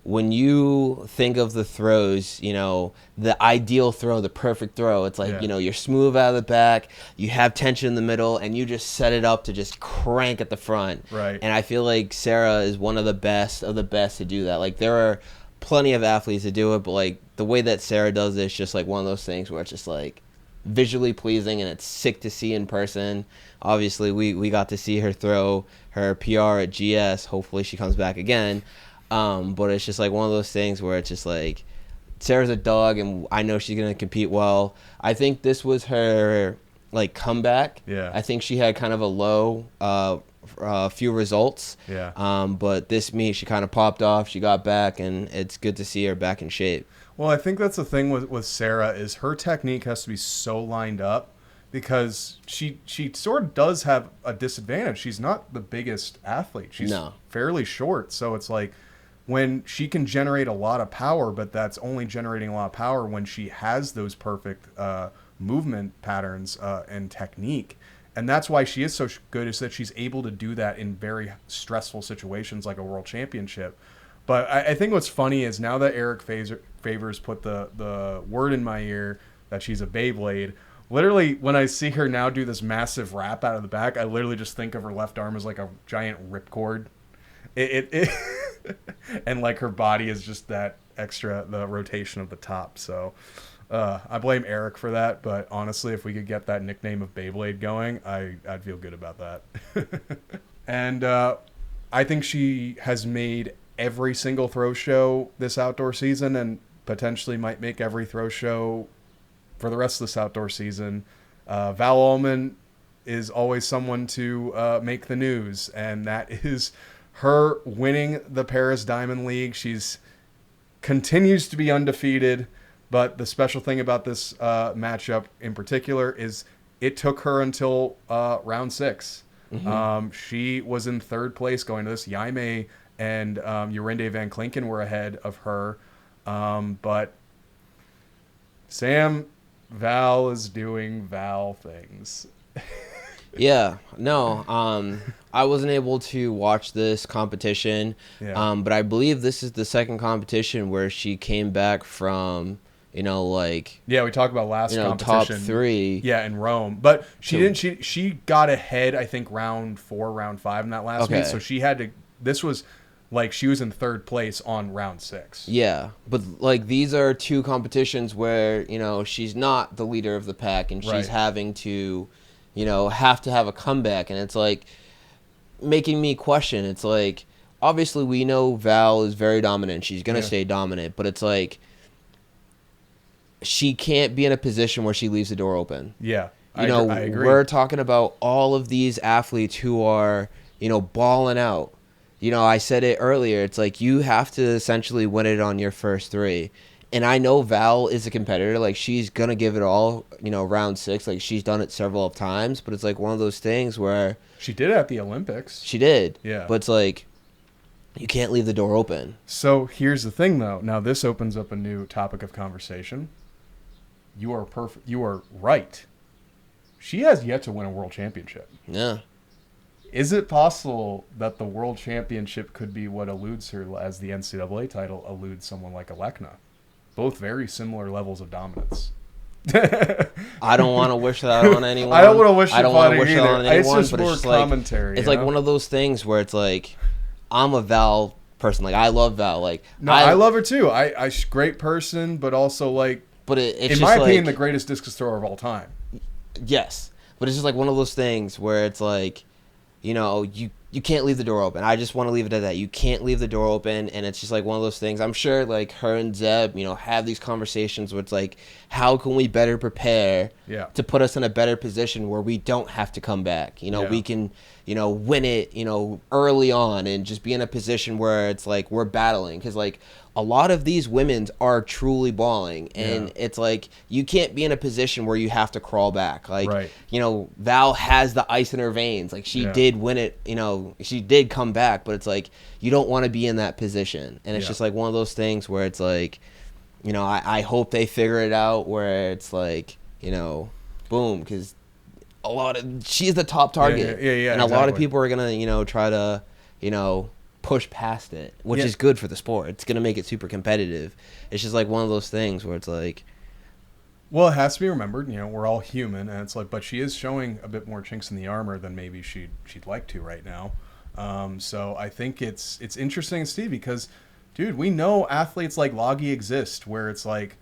when you think of the throws, the ideal throw, the perfect throw, it's you're smooth out of the back, you have tension in the middle, and you just set it up to just crank at the front. Right. And I feel like Sarah is one of the best to do that. There are plenty of athletes that do it, but the way that Sarah does it is just one of those things where it's just visually pleasing, and it's sick to see in person. Obviously, we got to see her throw her PR at GS. Hopefully she comes back again. But it's just one of those things where it's just Sarah's a dog, and I know she's going to compete well. I think this was her comeback. Yeah. I think she had kind of a low few results. Yeah. But this meet, she kind of popped off. She got back, and it's good to see her back in shape. Well, I think that's the thing with Sarah is her technique has to be so lined up, because she sort of does have a disadvantage. She's not the biggest athlete. She's fairly short, so it's when she can generate a lot of power, but that's only generating a lot of power when she has those perfect movement patterns and technique. And that's why she is so good, is that she's able to do that in very stressful situations like a world championship. But I think what's funny is now that Eric Favors put the word in my ear that she's a Beyblade, literally when I see her now do this massive wrap out of the back, I literally just think of her left arm as like a giant ripcord. It and like her body is just that extra, the rotation of the top. So I blame Eric for that, but honestly, if we could get that nickname of Beyblade going, I'd feel good about that. And I think she has made every single throw show this outdoor season, and potentially might make every throw show for the rest of this outdoor season. Val Ullman is always someone to make the news, and that is her winning the Paris Diamond League. She's continues to be undefeated, but the special thing about this matchup in particular is it took her until round 6. Mm-hmm. She was in third place going to this. Jaime and Jorinde Van Klinken were ahead of her, but Val is doing Val things. Yeah, no, I wasn't able to watch this competition, but I believe this is the second competition where she came back from, we talked about last competition, top 3, in Rome, but she got ahead, I think round 4, round 5 in that last meet, so she had to. This was like she was in third place on round 6. Yeah, but like these are 2 competitions where she's not the leader of the pack, and she's having to. Have to have a comeback, and it's like making me question. It's like, obviously we know Val is very dominant. She's going to stay dominant, but it's like she can't be in a position where she leaves the door open. Yeah, I agree. We're talking about all of these athletes who are, balling out. I said it earlier. It's like you have to essentially win it on your first 3. And I know Val is a competitor. Like, she's going to give it all, round 6. Like, she's done it several times. But it's like one of those things where... She did it at the Olympics. She did. Yeah. But it's like, you can't leave the door open. So, here's the thing, though. Now, this opens up a new topic of conversation. You are perfect. You are right. She has yet to win a world championship. Yeah. Is it possible that the world championship could be what eludes her as the NCAA title eludes someone like Alekna? Both very similar levels of dominance. I don't want to wish that on anyone. I don't want to wish that on anyone. It's just but more it's commentary. It's like one of those things where it's like, I'm a Val person. Like, I love Val. Like, no, I love her too. I great person, but also like, but it's in my opinion, the greatest discus thrower of all time. Yes, but it's just like one of those things where it's like, you can't leave the door open. I just want to leave it at that. You can't leave the door open, and it's just like one of those things. I'm sure like her and Zeb, have these conversations where it's like, how can we better prepare to put us in a better position where we don't have to come back? We can, win it, early on and just be in a position where it's like we're battling. Because like a lot of these women are truly balling, and it's like you can't be in a position where you have to crawl back. Like, Val has the ice in her veins. Like she did win it, she did come back, but it's like you don't want to be in that position. And it's just like one of those things where it's like, I hope they figure it out where it's like, boom, because she's the top target. And a lot of people are gonna, try to, push past it, which is good for the sport. It's gonna make it super competitive. It's just like one of those things where it's like, well, it has to be remembered, we're all human, and it's like, but she is showing a bit more chinks in the armor than maybe she'd like to right now. So I think it's interesting to see because, dude, we know athletes like Loggy exist where it's like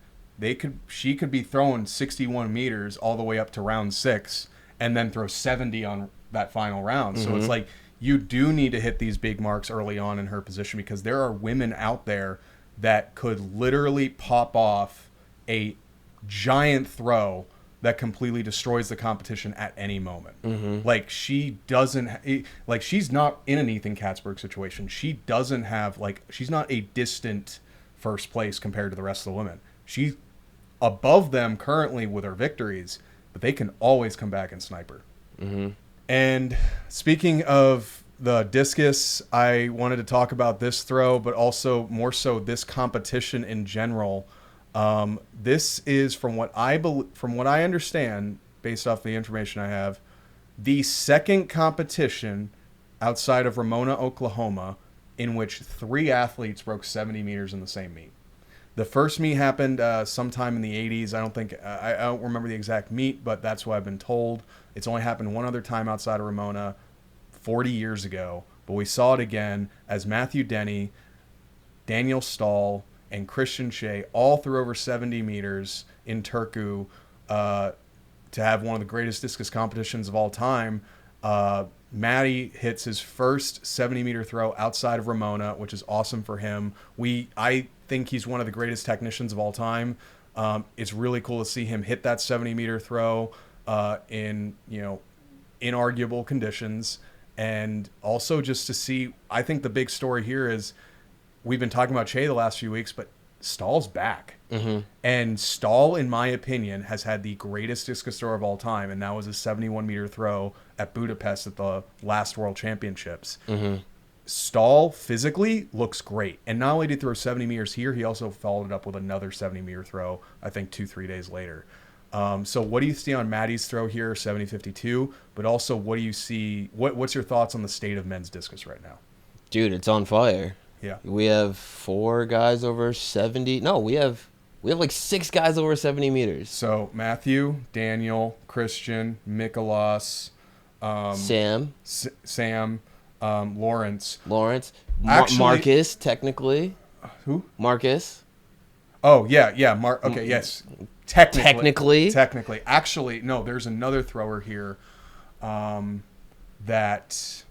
she could be throwing 61 meters all the way up to round 6 and then throw 70 on that final round. So it's like you do need to hit these big marks early on in her position because there are women out there that could literally pop off a giant throw that completely destroys the competition at any moment. Like she doesn't, like she's not in an Ethan Katzberg situation. She doesn't have she's not a distant first place compared to the rest of the women. She's above them currently with her victories, but they can always come back and snipe her. And speaking of the discus, I wanted to talk about this throw, but also more so this competition in general. This is from what I understand, based off the information I have, the second competition outside of Ramona, Oklahoma, in which 3 athletes broke 70 meters in the same meet. The first meet happened sometime in the 80s. I don't remember the exact meet, but that's what I've been told. It's only happened one other time outside of Ramona 40 years ago. But we saw it again as Matthew Denny, Daniel Stahl, and Christian Shea all threw over 70 meters in Turku to have one of the greatest discus competitions of all time. Matty hits his first 70-meter throw outside of Ramona, which is awesome for him. I think he's one of the greatest technicians of all time. It's really cool to see him hit that 70-meter throw in inarguable conditions, and also just to see. I think the big story here is we've been talking about Che the last few weeks, but Stahl's back. Mm-hmm. And Stahl, in my opinion, has had the greatest discus throw of all time, and that was a 71-meter throw at Budapest at the last World Championships. Mm-hmm. Stahl physically looks great. And not only did he throw 70 meters here, he also followed it up with another 70-meter throw, I think 2-3 days later. So what do you see on Maddie's throw here, 70-52? But also, what do you see? What's your thoughts on the state of men's discus right now? Dude, it's on fire. Yeah. We have 4 guys over 70. No, we have like 6 guys over 70 meters. So Matthew, Daniel, Christian, Mikolas, Sam, Lawrence. Actually, Marcus, technically. Who? Marcus. Oh, yeah. Okay, yes. Technically. Actually, no, there's another thrower here that...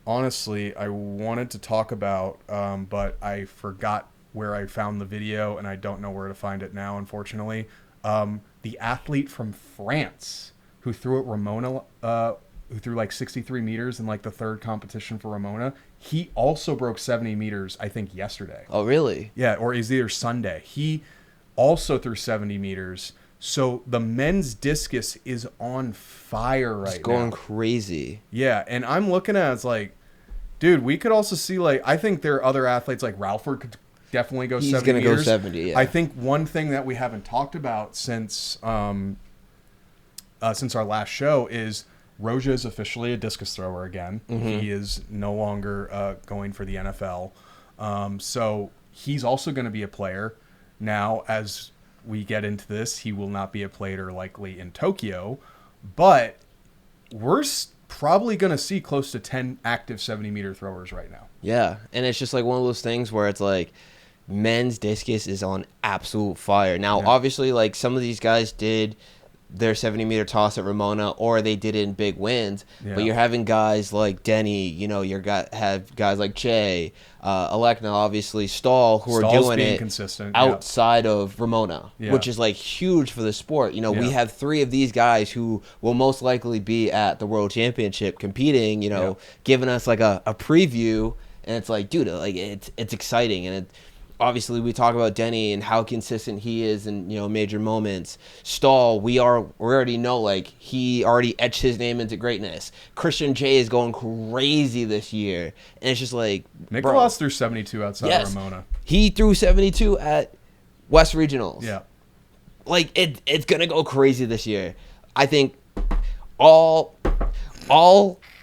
honestly, I wanted to talk about, but I forgot where I found the video, and I don't know where to find it now, unfortunately. The athlete from France who threw at Ramona, who threw like 63 meters in like the third competition for Ramona, he also broke 70 meters, I think, yesterday. Oh, really? Yeah, or is either Sunday. He also threw 70 meters. So the men's discus is on fire right now. It's going crazy. Yeah, and I'm looking at it, it's like, dude, we could also see, like, I think there are other athletes, like Ralford could definitely go 70 meters. He's going to go 70, yeah. I think one thing that we haven't talked about since our last show is Roja is officially a discus thrower again. Mm-hmm. He is no longer going for the NFL. So he's also going to be a player. Now, as we get into this, he will not be a player likely in Tokyo, but we're probably going to see close to 10 active 70-meter throwers right now. Yeah, and it's just like one of those things where it's like men's discus is on absolute fire. Now, obviously, like some of these guys did their 70-meter toss at Ramona, or they did it in big wins. Yeah. But you're having guys like Denny, have guys like Che, Alekna, obviously, Stahl, who are doing it consistent, outside of Ramona, which is like huge for the sport. We have 3 of these guys who will most likely be at the World Championship competing, giving us like a preview, and it's like, dude, like it's exciting, and obviously, we talk about Denny and how consistent he is in major moments. Stahl, we already know, like, he already etched his name into greatness. Christian J is going crazy this year, and it's just like Nicholas threw 72 outside of Ramona. He threw 72 at West Regionals. Yeah, like it's gonna go crazy this year. I think all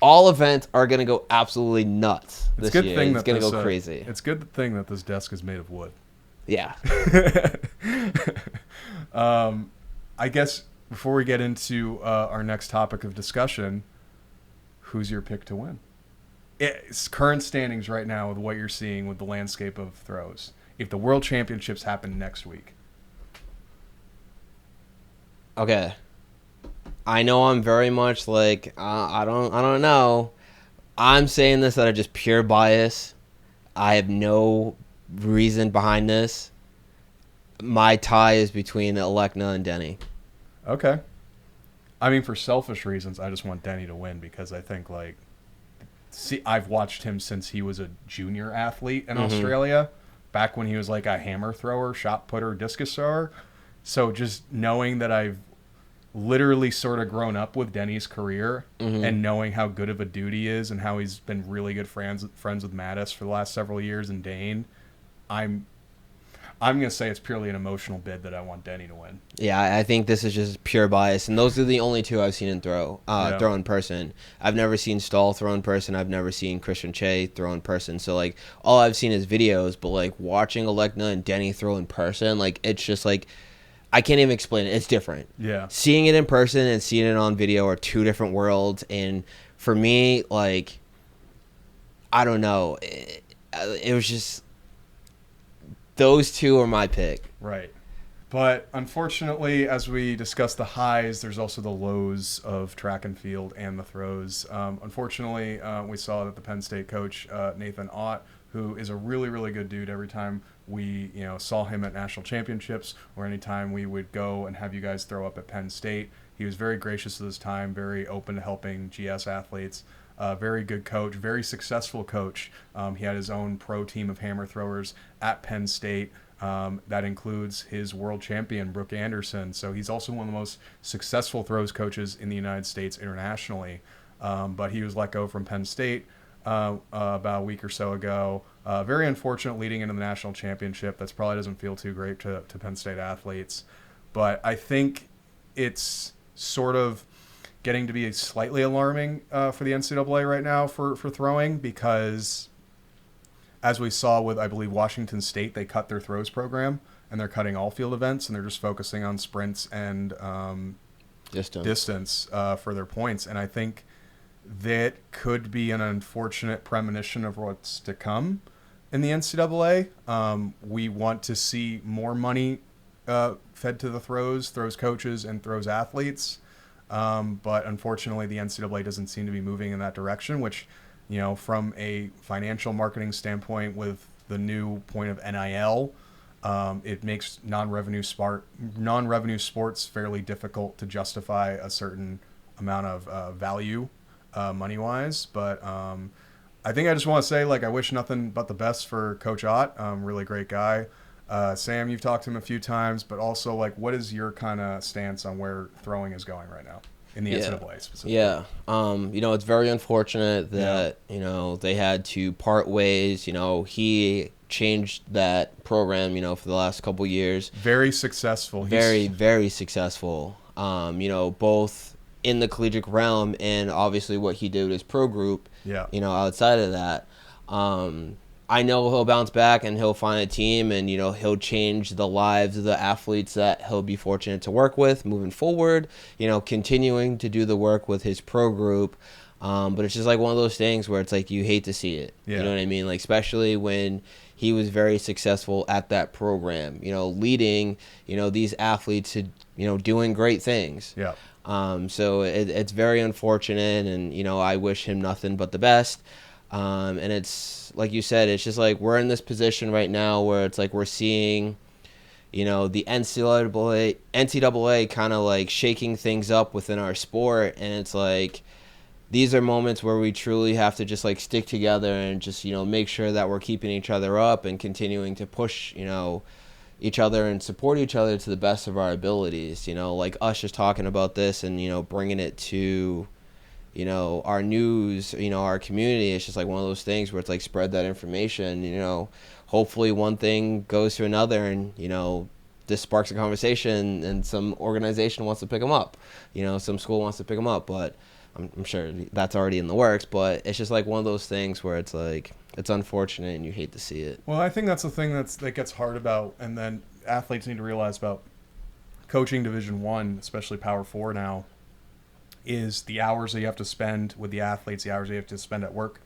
events are gonna go absolutely nuts. It's going to go crazy. It's a good thing that this desk is made of wood. Yeah. I guess before we get into our next topic of discussion, who's your pick to win? It's current standings right now with what you're seeing with the landscape of throws. If the World Championships happen next week. Okay. I know I'm very much like, I don't know. I'm saying this out of just pure bias. I have no reason behind this. My tie is between Alekna and Denny. Okay. I mean, for selfish reasons, I just want Denny to win because I think, like, I've watched him since he was a junior athlete in Australia, back when he was like a hammer thrower, shot putter, discus thrower. So just knowing that I've literally sort of grown up with Denny's career and knowing how good of a dude he is and how he's been really good friends with Mattis for the last several years and Dane, I'm going to say it's purely an emotional bid that I want Denny to win. Yeah, I think this is just pure bias, and those are the only two I've seen him throw in person. I've never seen Stahl throw in person. I've never seen Christian Che throw in person. So, like, all I've seen is videos, but, like, watching Alekna and Denny throw in person, like, it's just, like, I can't even explain it. It's different. Yeah. Seeing it in person and seeing it on video are two different worlds, and for me, like, I don't know. It was just... Those two are my pick. Right. But unfortunately, as we discussed the highs, there's also the lows of track and field and the throws. Unfortunately, we saw that the Penn State coach, Nathan Aught, who is a really, really good dude, every time we saw him at national championships or anytime we would go and have you guys throw up at Penn State, he was very gracious with his time, very open to helping GS athletes. Very good coach, very successful coach. He had his own pro team of hammer throwers at Penn State. That includes his world champion, Brooke Anderson. So he's also one of the most successful throws coaches in the United States internationally. But he was let go from Penn State about a week or so ago. Very unfortunate leading into the national championship. That probably doesn't feel too great to Penn State athletes. But I think it's sort of getting to be slightly alarming for the NCAA right now for throwing, because as we saw with, I believe, Washington State, they cut their throws program and they're cutting all field events and they're just focusing on sprints and distance for their points. And I think that could be an unfortunate premonition of what's to come in the NCAA. We want to see more money fed to the throws coaches and throws athletes. But unfortunately, the NCAA doesn't seem to be moving in that direction, which, from a financial marketing standpoint with the new point of NIL, it makes non-revenue sports fairly difficult to justify a certain amount of value money-wise. But I think I just want to say, I wish nothing but the best for Coach Ott. Really great guy. Sam, you've talked to him a few times, but also, what is your kind of stance on where throwing is going right now in the NCAA specifically? Yeah. It's very unfortunate that, they had to part ways. He changed that program, for the last couple years. Very successful. Very, very successful. Both in the collegiate realm and obviously what he did with his pro group, outside of that. I know he'll bounce back and he'll find a team and, he'll change the lives of the athletes that he'll be fortunate to work with moving forward, continuing to do the work with his pro group. But it's just one of those things where it's you hate to see it. Yeah. You know what I mean? Especially when he was very successful at that program, leading, these athletes to, doing great things. Yeah. So it's very unfortunate and, I wish him nothing but the best. And it's, like you said, it's just we're in this position right now where it's we're seeing, the NCAA kind of shaking things up within our sport. And it's these are moments where we truly have to just stick together and just, make sure that we're keeping each other up and continuing to push, each other and support each other to the best of our abilities. Us just talking about this and, bringing it to, our news, our community. It's just one of those things where it's spread that information, hopefully one thing goes to another and, this sparks a conversation and some organization wants to pick them up, some school wants to pick them up, but I'm sure that's already in the works, but it's just one of those things where it's it's unfortunate and you hate to see it. Well, I think that's the thing that gets hard about, and then athletes need to realize about coaching Division I, especially Power 4 now, is the hours that you have to spend with the athletes, the hours you have to spend at work,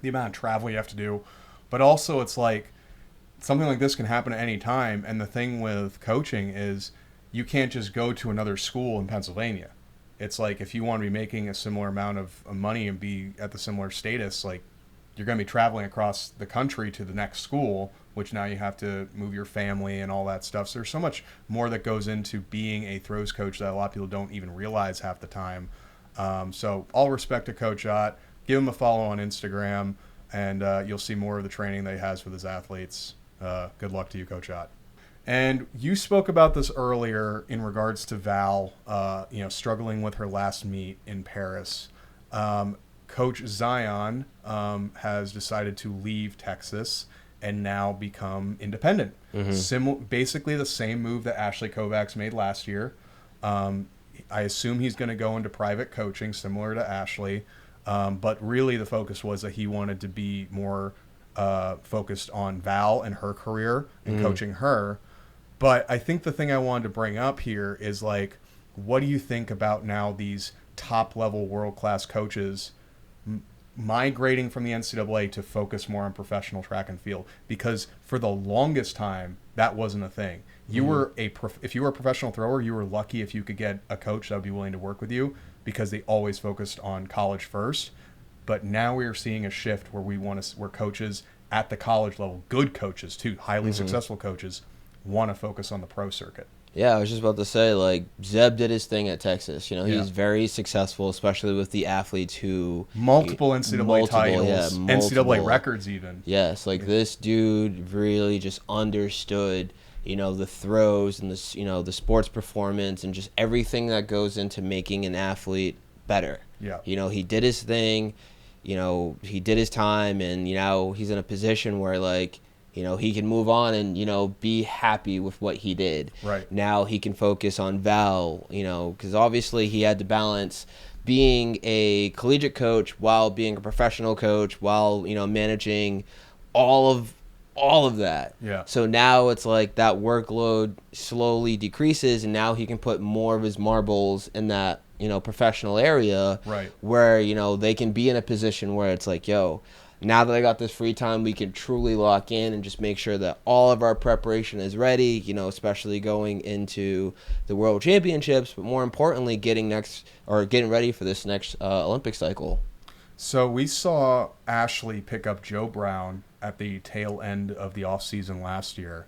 the amount of travel you have to do. But also it's something like this can happen at any time. And the thing with coaching is you can't just go to another school in Pennsylvania. It's if you want to be making a similar amount of money and be at the similar status, you're going to be traveling across the country to the next school, which now you have to move your family and all that stuff. So there's so much more that goes into being a throws coach that a lot of people don't even realize half the time. So all respect to Coach Ott. Give him a follow on Instagram, and you'll see more of the training that he has with his athletes. Good luck to you, Coach Ott. And you spoke about this earlier in regards to Val, struggling with her last meet in Paris. Coach Zion has decided to leave Texas and now become independent. Basically the same move that Ashley Kovacs made last year. I assume he's going to go into private coaching, similar to Ashley. But really the focus was that he wanted to be more focused on Val and her career and coaching her. But I think the thing I wanted to bring up here is, like, what do you think about now these top-level world-class coaches migrating from the NCAA to focus more on professional track and field? Because for the longest time, that wasn't a thing. You were if you were a professional thrower, you were lucky if you could get a coach that would be willing to work with you, because they always focused on college first. But now we are seeing a shift where where coaches at the college level, good coaches too, highly successful coaches, want to focus on the pro circuit. Yeah, I was just about to say, like, Zeb did his thing at Texas. He's very successful, especially with the athletes who... Multiple NCAA titles, multiple. NCAA records even. Yes, this dude really just understood, the throws and the sports performance and just everything that goes into making an athlete better. Yeah. He did his thing, he did his time, and, he's in a position where, like... he can move on and, be happy with what he did. Right. Now he can focus on Val, because obviously he had to balance being a collegiate coach while being a professional coach, while, managing all of that. Yeah. So now it's like that workload slowly decreases, and now he can put more of his marbles in that, professional area. Right. Where, they can be in a position where it's like, now that I got this free time, we can truly lock in and just make sure that all of our preparation is ready, especially going into the World Championships, but more importantly, getting ready for this next Olympic cycle. So we saw Ashley pick up Joe Brown at the tail end of the offseason last year.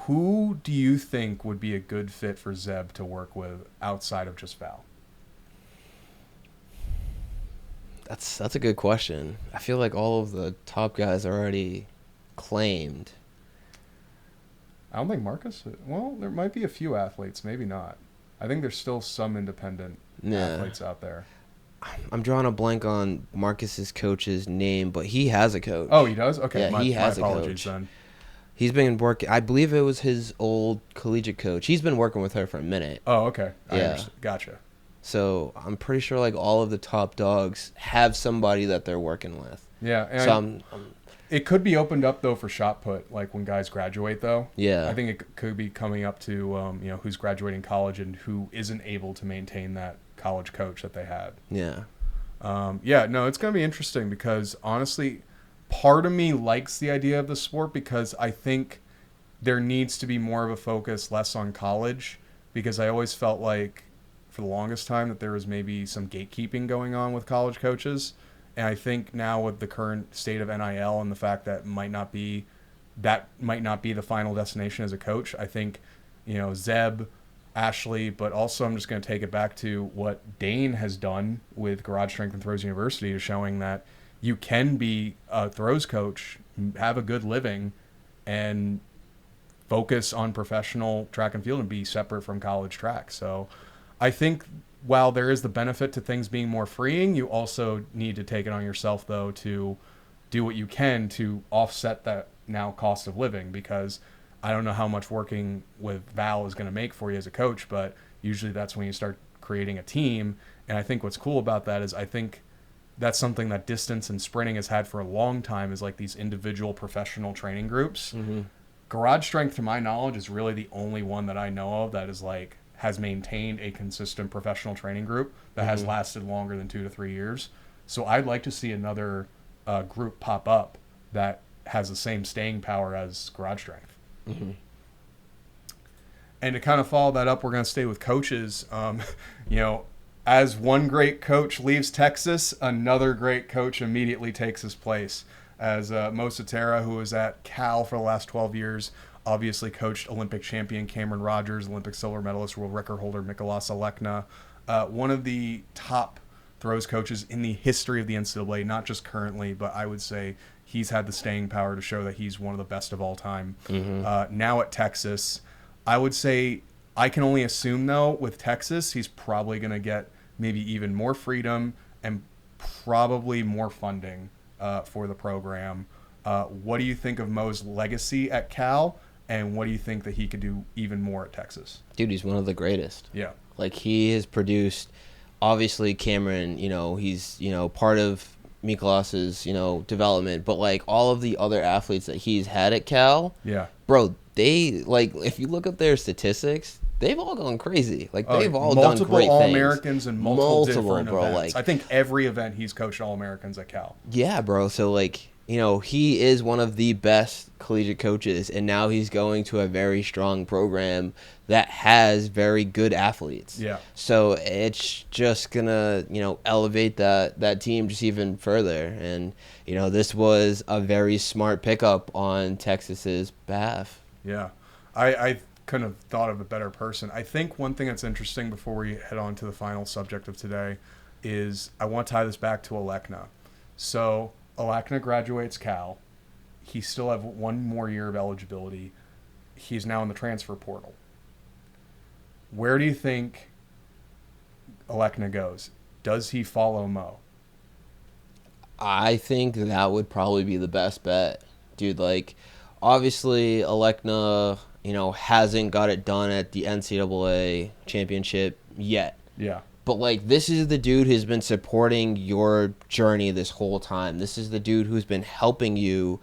Who do you think would be a good fit for Zeb to work with outside of just Val? That's a good question. I feel like all of the top guys are already claimed. I don't think Marcus... Well, there might be a few athletes. Maybe not. I think there's still some independent athletes out there. I'm drawing a blank on Marcus's coach's name, but he has a coach. Oh, he does? Okay, yeah, he has my a apologies coach. Then. He's been working... I believe it was his old collegiate coach. He's been working with her for a minute. Oh, okay. Yeah. Gotcha. So I'm pretty sure like all of the top dogs have somebody that they're working with. Yeah. And so it could be opened up though for shot put, like when guys graduate though. Yeah. I think it could be coming up to who's graduating college and who isn't able to maintain that college coach that they had. Yeah. It's gonna be interesting because honestly, part of me likes the idea of the sport because I think there needs to be more of a focus, less on college, because I always felt like for the longest time that there was maybe some gatekeeping going on with college coaches. And I think now with the current state of NIL and the fact that might not be the final destination as a coach, I think, Zeb, Ashley, but also I'm just going to take it back to what Dane has done with Garage Strength and Throws University, is showing that you can be a throws coach, have a good living, and focus on professional track and field and be separate from college track. So I think while there is the benefit to things being more freeing, you also need to take it on yourself, though, to do what you can to offset that now cost of living, because I don't know how much working with Val is going to make for you as a coach, but usually that's when you start creating a team. And I think what's cool about that is I think that's something that distance and sprinting has had for a long time, is like these individual professional training groups. Mm-hmm. Garage Strength, to my knowledge, is really the only one that I know of that is like has maintained a consistent professional training group that has lasted longer than 2 to 3 years. So I'd like to see another group pop up that has the same staying power as Garage Strength. Mm-hmm. And to kind of follow that up, we're going to stay with coaches. As one great coach leaves Texas, another great coach immediately takes his place. As Mo Sotera, who was at Cal for the last 12 years, obviously coached Olympic champion Cameron Rogers, Olympic silver medalist, world record holder Mikolas Alekna, one of the top throws coaches in the history of the NCAA, not just currently, but I would say He's had the staying power to show that he's one of the best of all time. Mm-hmm. Now at Texas, I would say I can only assume, though, with Texas, he's probably going to get maybe even more freedom and probably more funding for the program. What do you think of Mo's legacy at Cal, and what do you think that he could do even more at Texas? Dude, he's one of the greatest. Yeah. Like, he has produced, obviously, Cameron, he's, part of Miklas's, development, but, like, all of the other athletes that he's had at Cal, Yeah. bro, they, like, if you look up their statistics, they've all gone crazy. Like, they've all done multiple great All-Americans and multiple different bro, events. like, I think every event he's coached All-Americans at Cal. yeah, bro. So, like, he is one of the best collegiate coaches, and now he's going to a very strong program that has very good athletes. Yeah. So it's just gonna, elevate that team just even further. And, this was a very smart pickup on Texas's behalf. Yeah. I couldn't have thought of a better person. I think one thing that's interesting before we head on to the final subject of today is I want to tie this back to Alekna. So Alekna graduates Cal. He still have one more year of eligibility. He's now in the transfer portal. Where do you think Alekna goes? Does he follow Mo? I think that would probably be the best bet. Dude, like, obviously Alekna, hasn't got it done at the NCAA championship yet. Yeah. But, like, this is the dude who's been supporting your journey this whole time. This is the dude who's been helping you,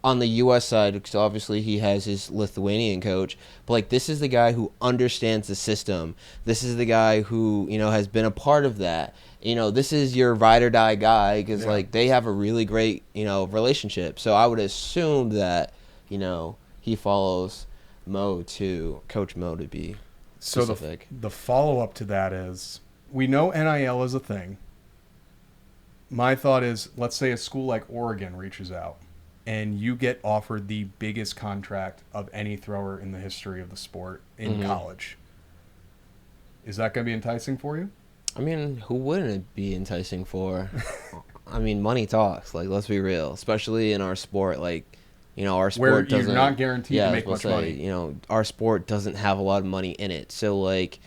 on the U.S. side, because obviously he has his Lithuanian coach. But, like, this is the guy who understands the system. This is the guy who, has been a part of that. This is your ride or die guy because, like, they have a really great, relationship. So I would assume that, he follows Coach Mo to be specific. So the follow-up to that is, we know NIL is a thing. My thought is, let's say a school like Oregon reaches out and you get offered the biggest contract of any thrower in the history of the sport in college. Is that going to be enticing for you? I mean, who wouldn't it be enticing for? I mean, money talks. Like, let's be real, especially in our sport. Like, our sport where doesn't. You're not guaranteed to make much money. Our sport doesn't have a lot of money in it. So, like,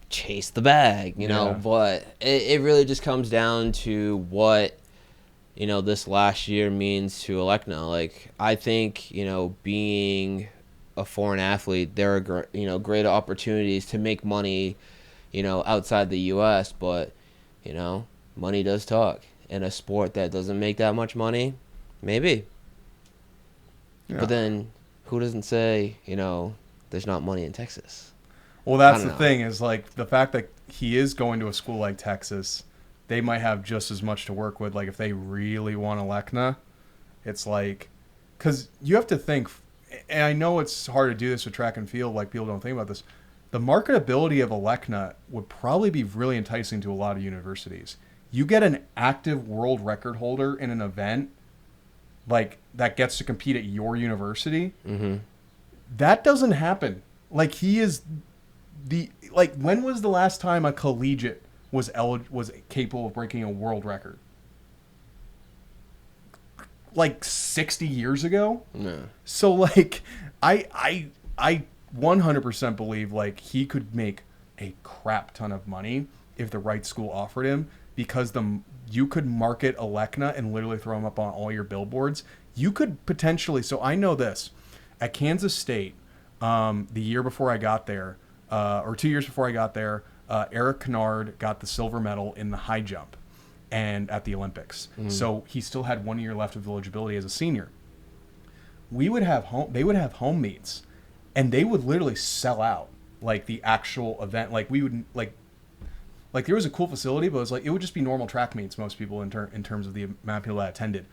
chase the bag. But it really just comes down to what this last year means to Alekna. Like, I think being a foreign athlete, there are great opportunities to make money, outside the U.S. But money does talk. In a sport that doesn't make that much money, maybe. Yeah. But then, who doesn't say there's not money in Texas? Well, that's the thing is, like, the fact that he is going to a school like Texas, they might have just as much to work with. Like, if they really want Alekna, it's like, because you have to think. And I know it's hard to do this with track and field, like people don't think about this. The marketability of Alekna would probably be really enticing to a lot of universities. You get an active world record holder in an event like that gets to compete at your university. Mm-hmm. That doesn't happen. Like, he is when was the last time a collegiate was capable of breaking a world record? Like 60 years ago? No. So, like, I 100% believe, like, he could make a crap ton of money if the right school offered him, because you could market Alekna and literally throw him up on all your billboards. You could potentially, so I know this, at Kansas State, the year before I got there, or 2 years before I got there, Eric Kennard got the silver medal in the high jump and at the Olympics. So he still had 1 year left of eligibility as a senior. They would have home meets, and they would literally sell out, like, the actual event. Like, we would, like there was a cool facility, but it would just be normal track meets, most people in terms of the amount of people that attended.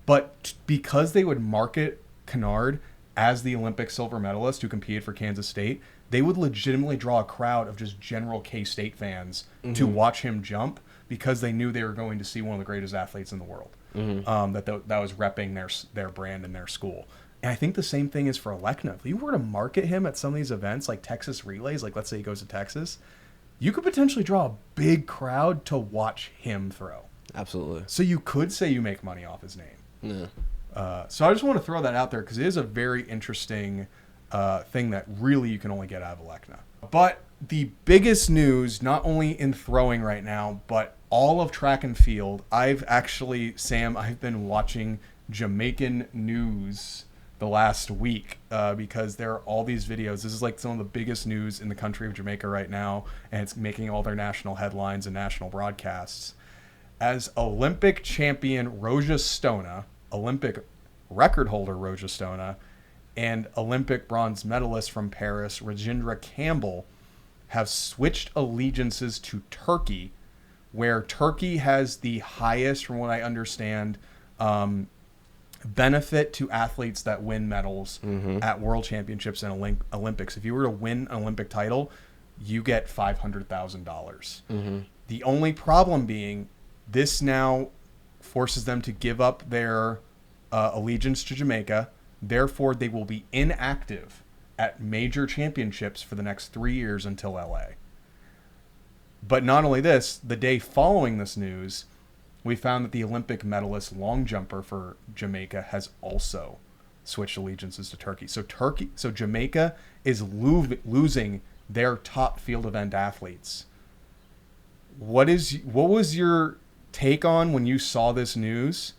But because they would market Kennard as the Olympic silver medalist who competed for Kansas State, they would legitimately draw a crowd of just general K-State fans to watch him jump, because they knew they were going to see one of the greatest athletes in the world, that was repping their brand and their school. And I think the same thing is for Alekna. If you were to market him at some of these events, like Texas Relays, like let's say he goes to Texas, you could potentially draw a big crowd to watch him throw. Absolutely. So you could say you make money off his name. Yeah. So I just want to throw that out there because it is a very interesting thing that really you can only get out of Alekna. But the biggest news, not only in throwing right now, but all of track and field, I've been watching Jamaican news the last week because there are all these videos. This is like some of the biggest news in the country of Jamaica right now, and it's making all their national headlines and national broadcasts. As Olympic champion Roja Stona, Olympic record holder Roja Stona, and Olympic bronze medalist from Paris, Rajendra Campbell, have switched allegiances to Turkey, where Turkey has the highest, from what I understand, benefit to athletes that win medals at world championships and Olympics. If you were to win an Olympic title, you get $500,000. The only problem being this now forces them to give up their allegiance to Jamaica. Therefore, they will be inactive at major championships for the next 3 years until LA. But not only this, the day following this news, we found that the Olympic medalist long jumper for Jamaica has also switched allegiances to Turkey. So Jamaica is losing their top field event athletes. What was your take on when you saw this news,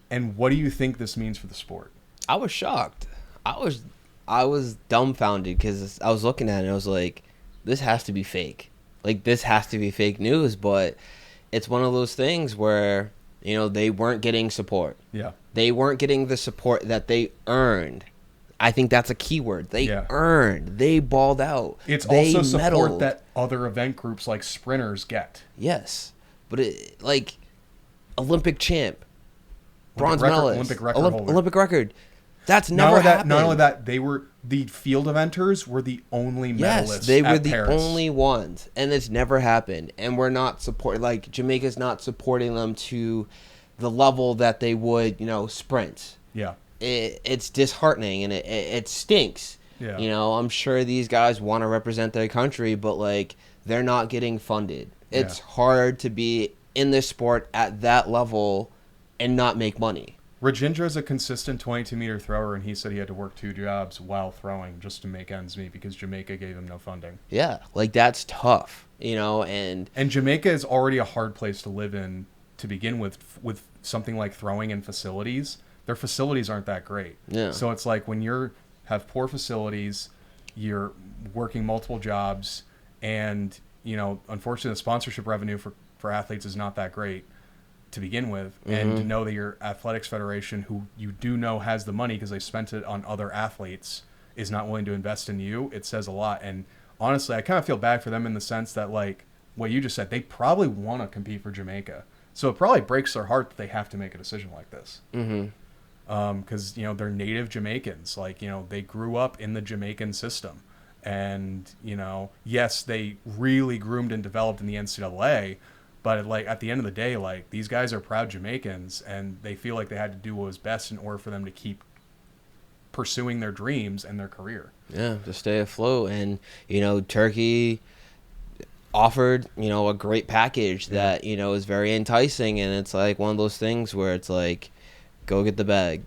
and what do you think this means for the sport? I was shocked. I was dumbfounded because I was looking at it and I was like, this has to be fake. Like, this has to be fake news, but it's one of those things where, you know, they weren't getting support. Yeah. They weren't getting the support that they earned. I think that's a key word. They earned. They balled out. It's they also support medaled. that other event groups like sprinters get. Yes. But, Olympic champ, bronze medalist, Olympic record. That's never happened. Not only that, the field eventers were the only medalists. Yes, they were the Paris. only ones, and it's never happened. And we're not Jamaica's not supporting them to the level that they would, sprint. Yeah, it's disheartening, and it stinks. Yeah, I'm sure these guys want to represent their country, but they're not getting funded. It's hard to be in this sport at that level and not make money. Rajendra is a consistent 22-meter thrower, and he said he had to work 2 jobs while throwing just to make ends meet because Jamaica gave him no funding. Yeah, that's tough, and Jamaica is already a hard place to live in to begin with something like throwing and facilities. Their facilities aren't that great. Yeah. So it's like when you have poor facilities, you're working multiple jobs, and, unfortunately the sponsorship revenue for athletes is not that great to begin with, and to know that your athletics federation, who you do know has the money because they spent it on other athletes, is not willing to invest in you, it says a lot. And honestly, I kind of feel bad for them in the sense that, like what you just said, they probably want to compete for Jamaica, so it probably breaks their heart that they have to make a decision like this. Because they're native Jamaicans, they grew up in the Jamaican system, and yes, they really groomed and developed in the NCAA. But at the end of the day, these guys are proud Jamaicans, and they feel like they had to do what was best in order for them to keep pursuing their dreams and their career. Yeah, to stay afloat. And Turkey offered a great package that is very enticing, and it's one of those things where it's go get the bag.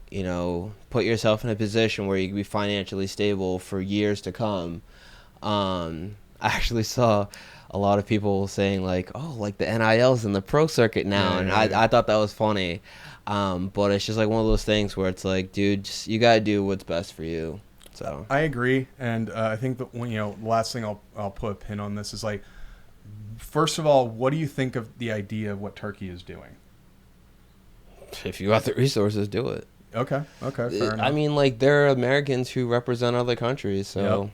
Put yourself in a position where you can be financially stable for years to come. I actually saw a lot of people saying the NIL's in the pro circuit now, I thought that was funny, but it's just one of those things where it's dude, you gotta do what's best for you. So I agree, and I think that the last thing I'll put a pin on this is first of all, what do you think of the idea of what Turkey is doing? If you got the resources, do it. Okay, fair enough. I mean, there are Americans who represent other countries, so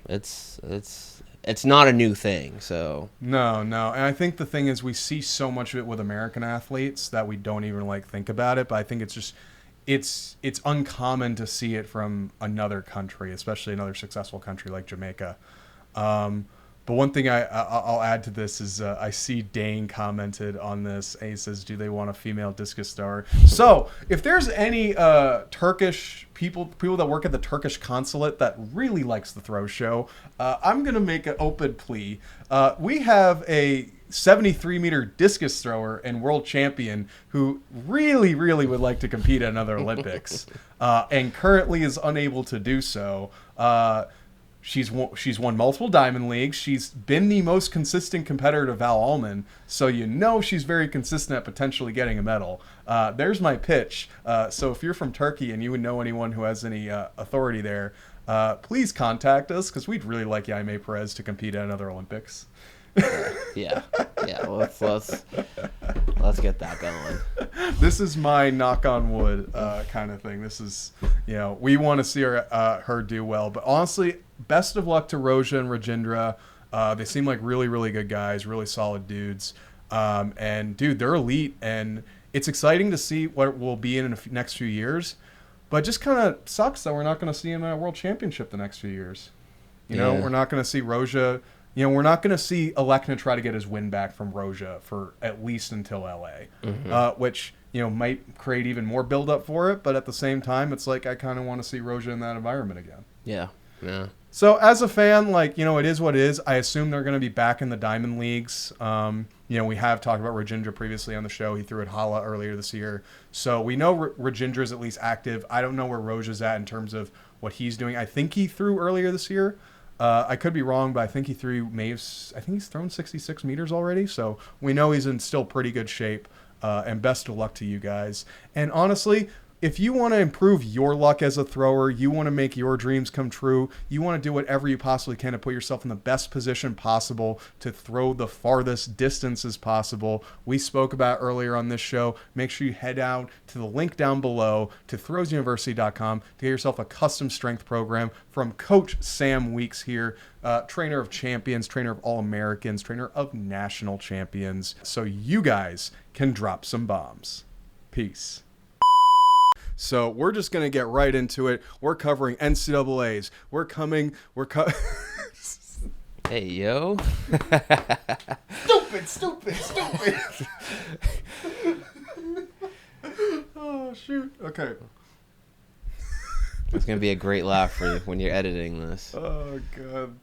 it's not a new thing, so... No. And I think the thing is we see so much of it with American athletes that we don't even, think about it. But I think it's just... It's uncommon to see it from another country, especially another successful country like Jamaica. But one thing I'll add to this is I see Dane commented on this, and he says, do they want a female discus thrower? So if there's any Turkish people that work at the Turkish consulate that really likes the throw show, I'm going to make an open plea. We have a 73-meter discus thrower and world champion who really, really would like to compete at another Olympics, and currently is unable to do so. She's won multiple Diamond Leagues. She's been the most consistent competitor to Val Allman, so she's very consistent at potentially getting a medal. There's my pitch. So if you're from Turkey and you would know anyone who has any authority there, please contact us, because we'd really like Jaime Perez to compete at another Olympics. Yeah. Let's get that going. This is my knock on wood kind of thing. This is, we want to see her do well. But honestly, best of luck to Roja and Rajendra. They seem like really, really good guys, really solid dudes. And dude, they're elite, and it's exciting to see what will be in the next few years. But it just kind of sucks that we're not going to see him at a world championship the next few years. We're not going to see Roja. We're not going to see Alekna try to get his win back from Roja for at least until LA, which, might create even more build-up for it. But at the same time, it's like I kind of want to see Roja in that environment again. Yeah. So as a fan, it is what it is. I assume they're going to be back in the Diamond Leagues. We have talked about Rajendra previously on the show. He threw at Hala earlier this year. So we know Rajendra is at least active. I don't know where Roja's at in terms of what he's doing. I think he threw earlier this year. I could be wrong, but I think he's thrown 66 meters already. So we know he's in still pretty good shape. And best of luck to you guys. And honestly, if you want to improve your luck as a thrower, you want to make your dreams come true, you want to do whatever you possibly can to put yourself in the best position possible to throw the farthest distances possible. We spoke about earlier on this show. Make sure you head out to the link down below to throwsuniversity.com to get yourself a custom strength program from Coach Sam Weeks here, trainer of champions, trainer of All-Americans, trainer of national champions, so you guys can drop some bombs. Peace. So we're just going to get right into it. We're covering NCAAs. Hey, yo. Stupid. Oh, shoot. Okay. It's going to be a great laugh for you when you're editing this. Oh, God.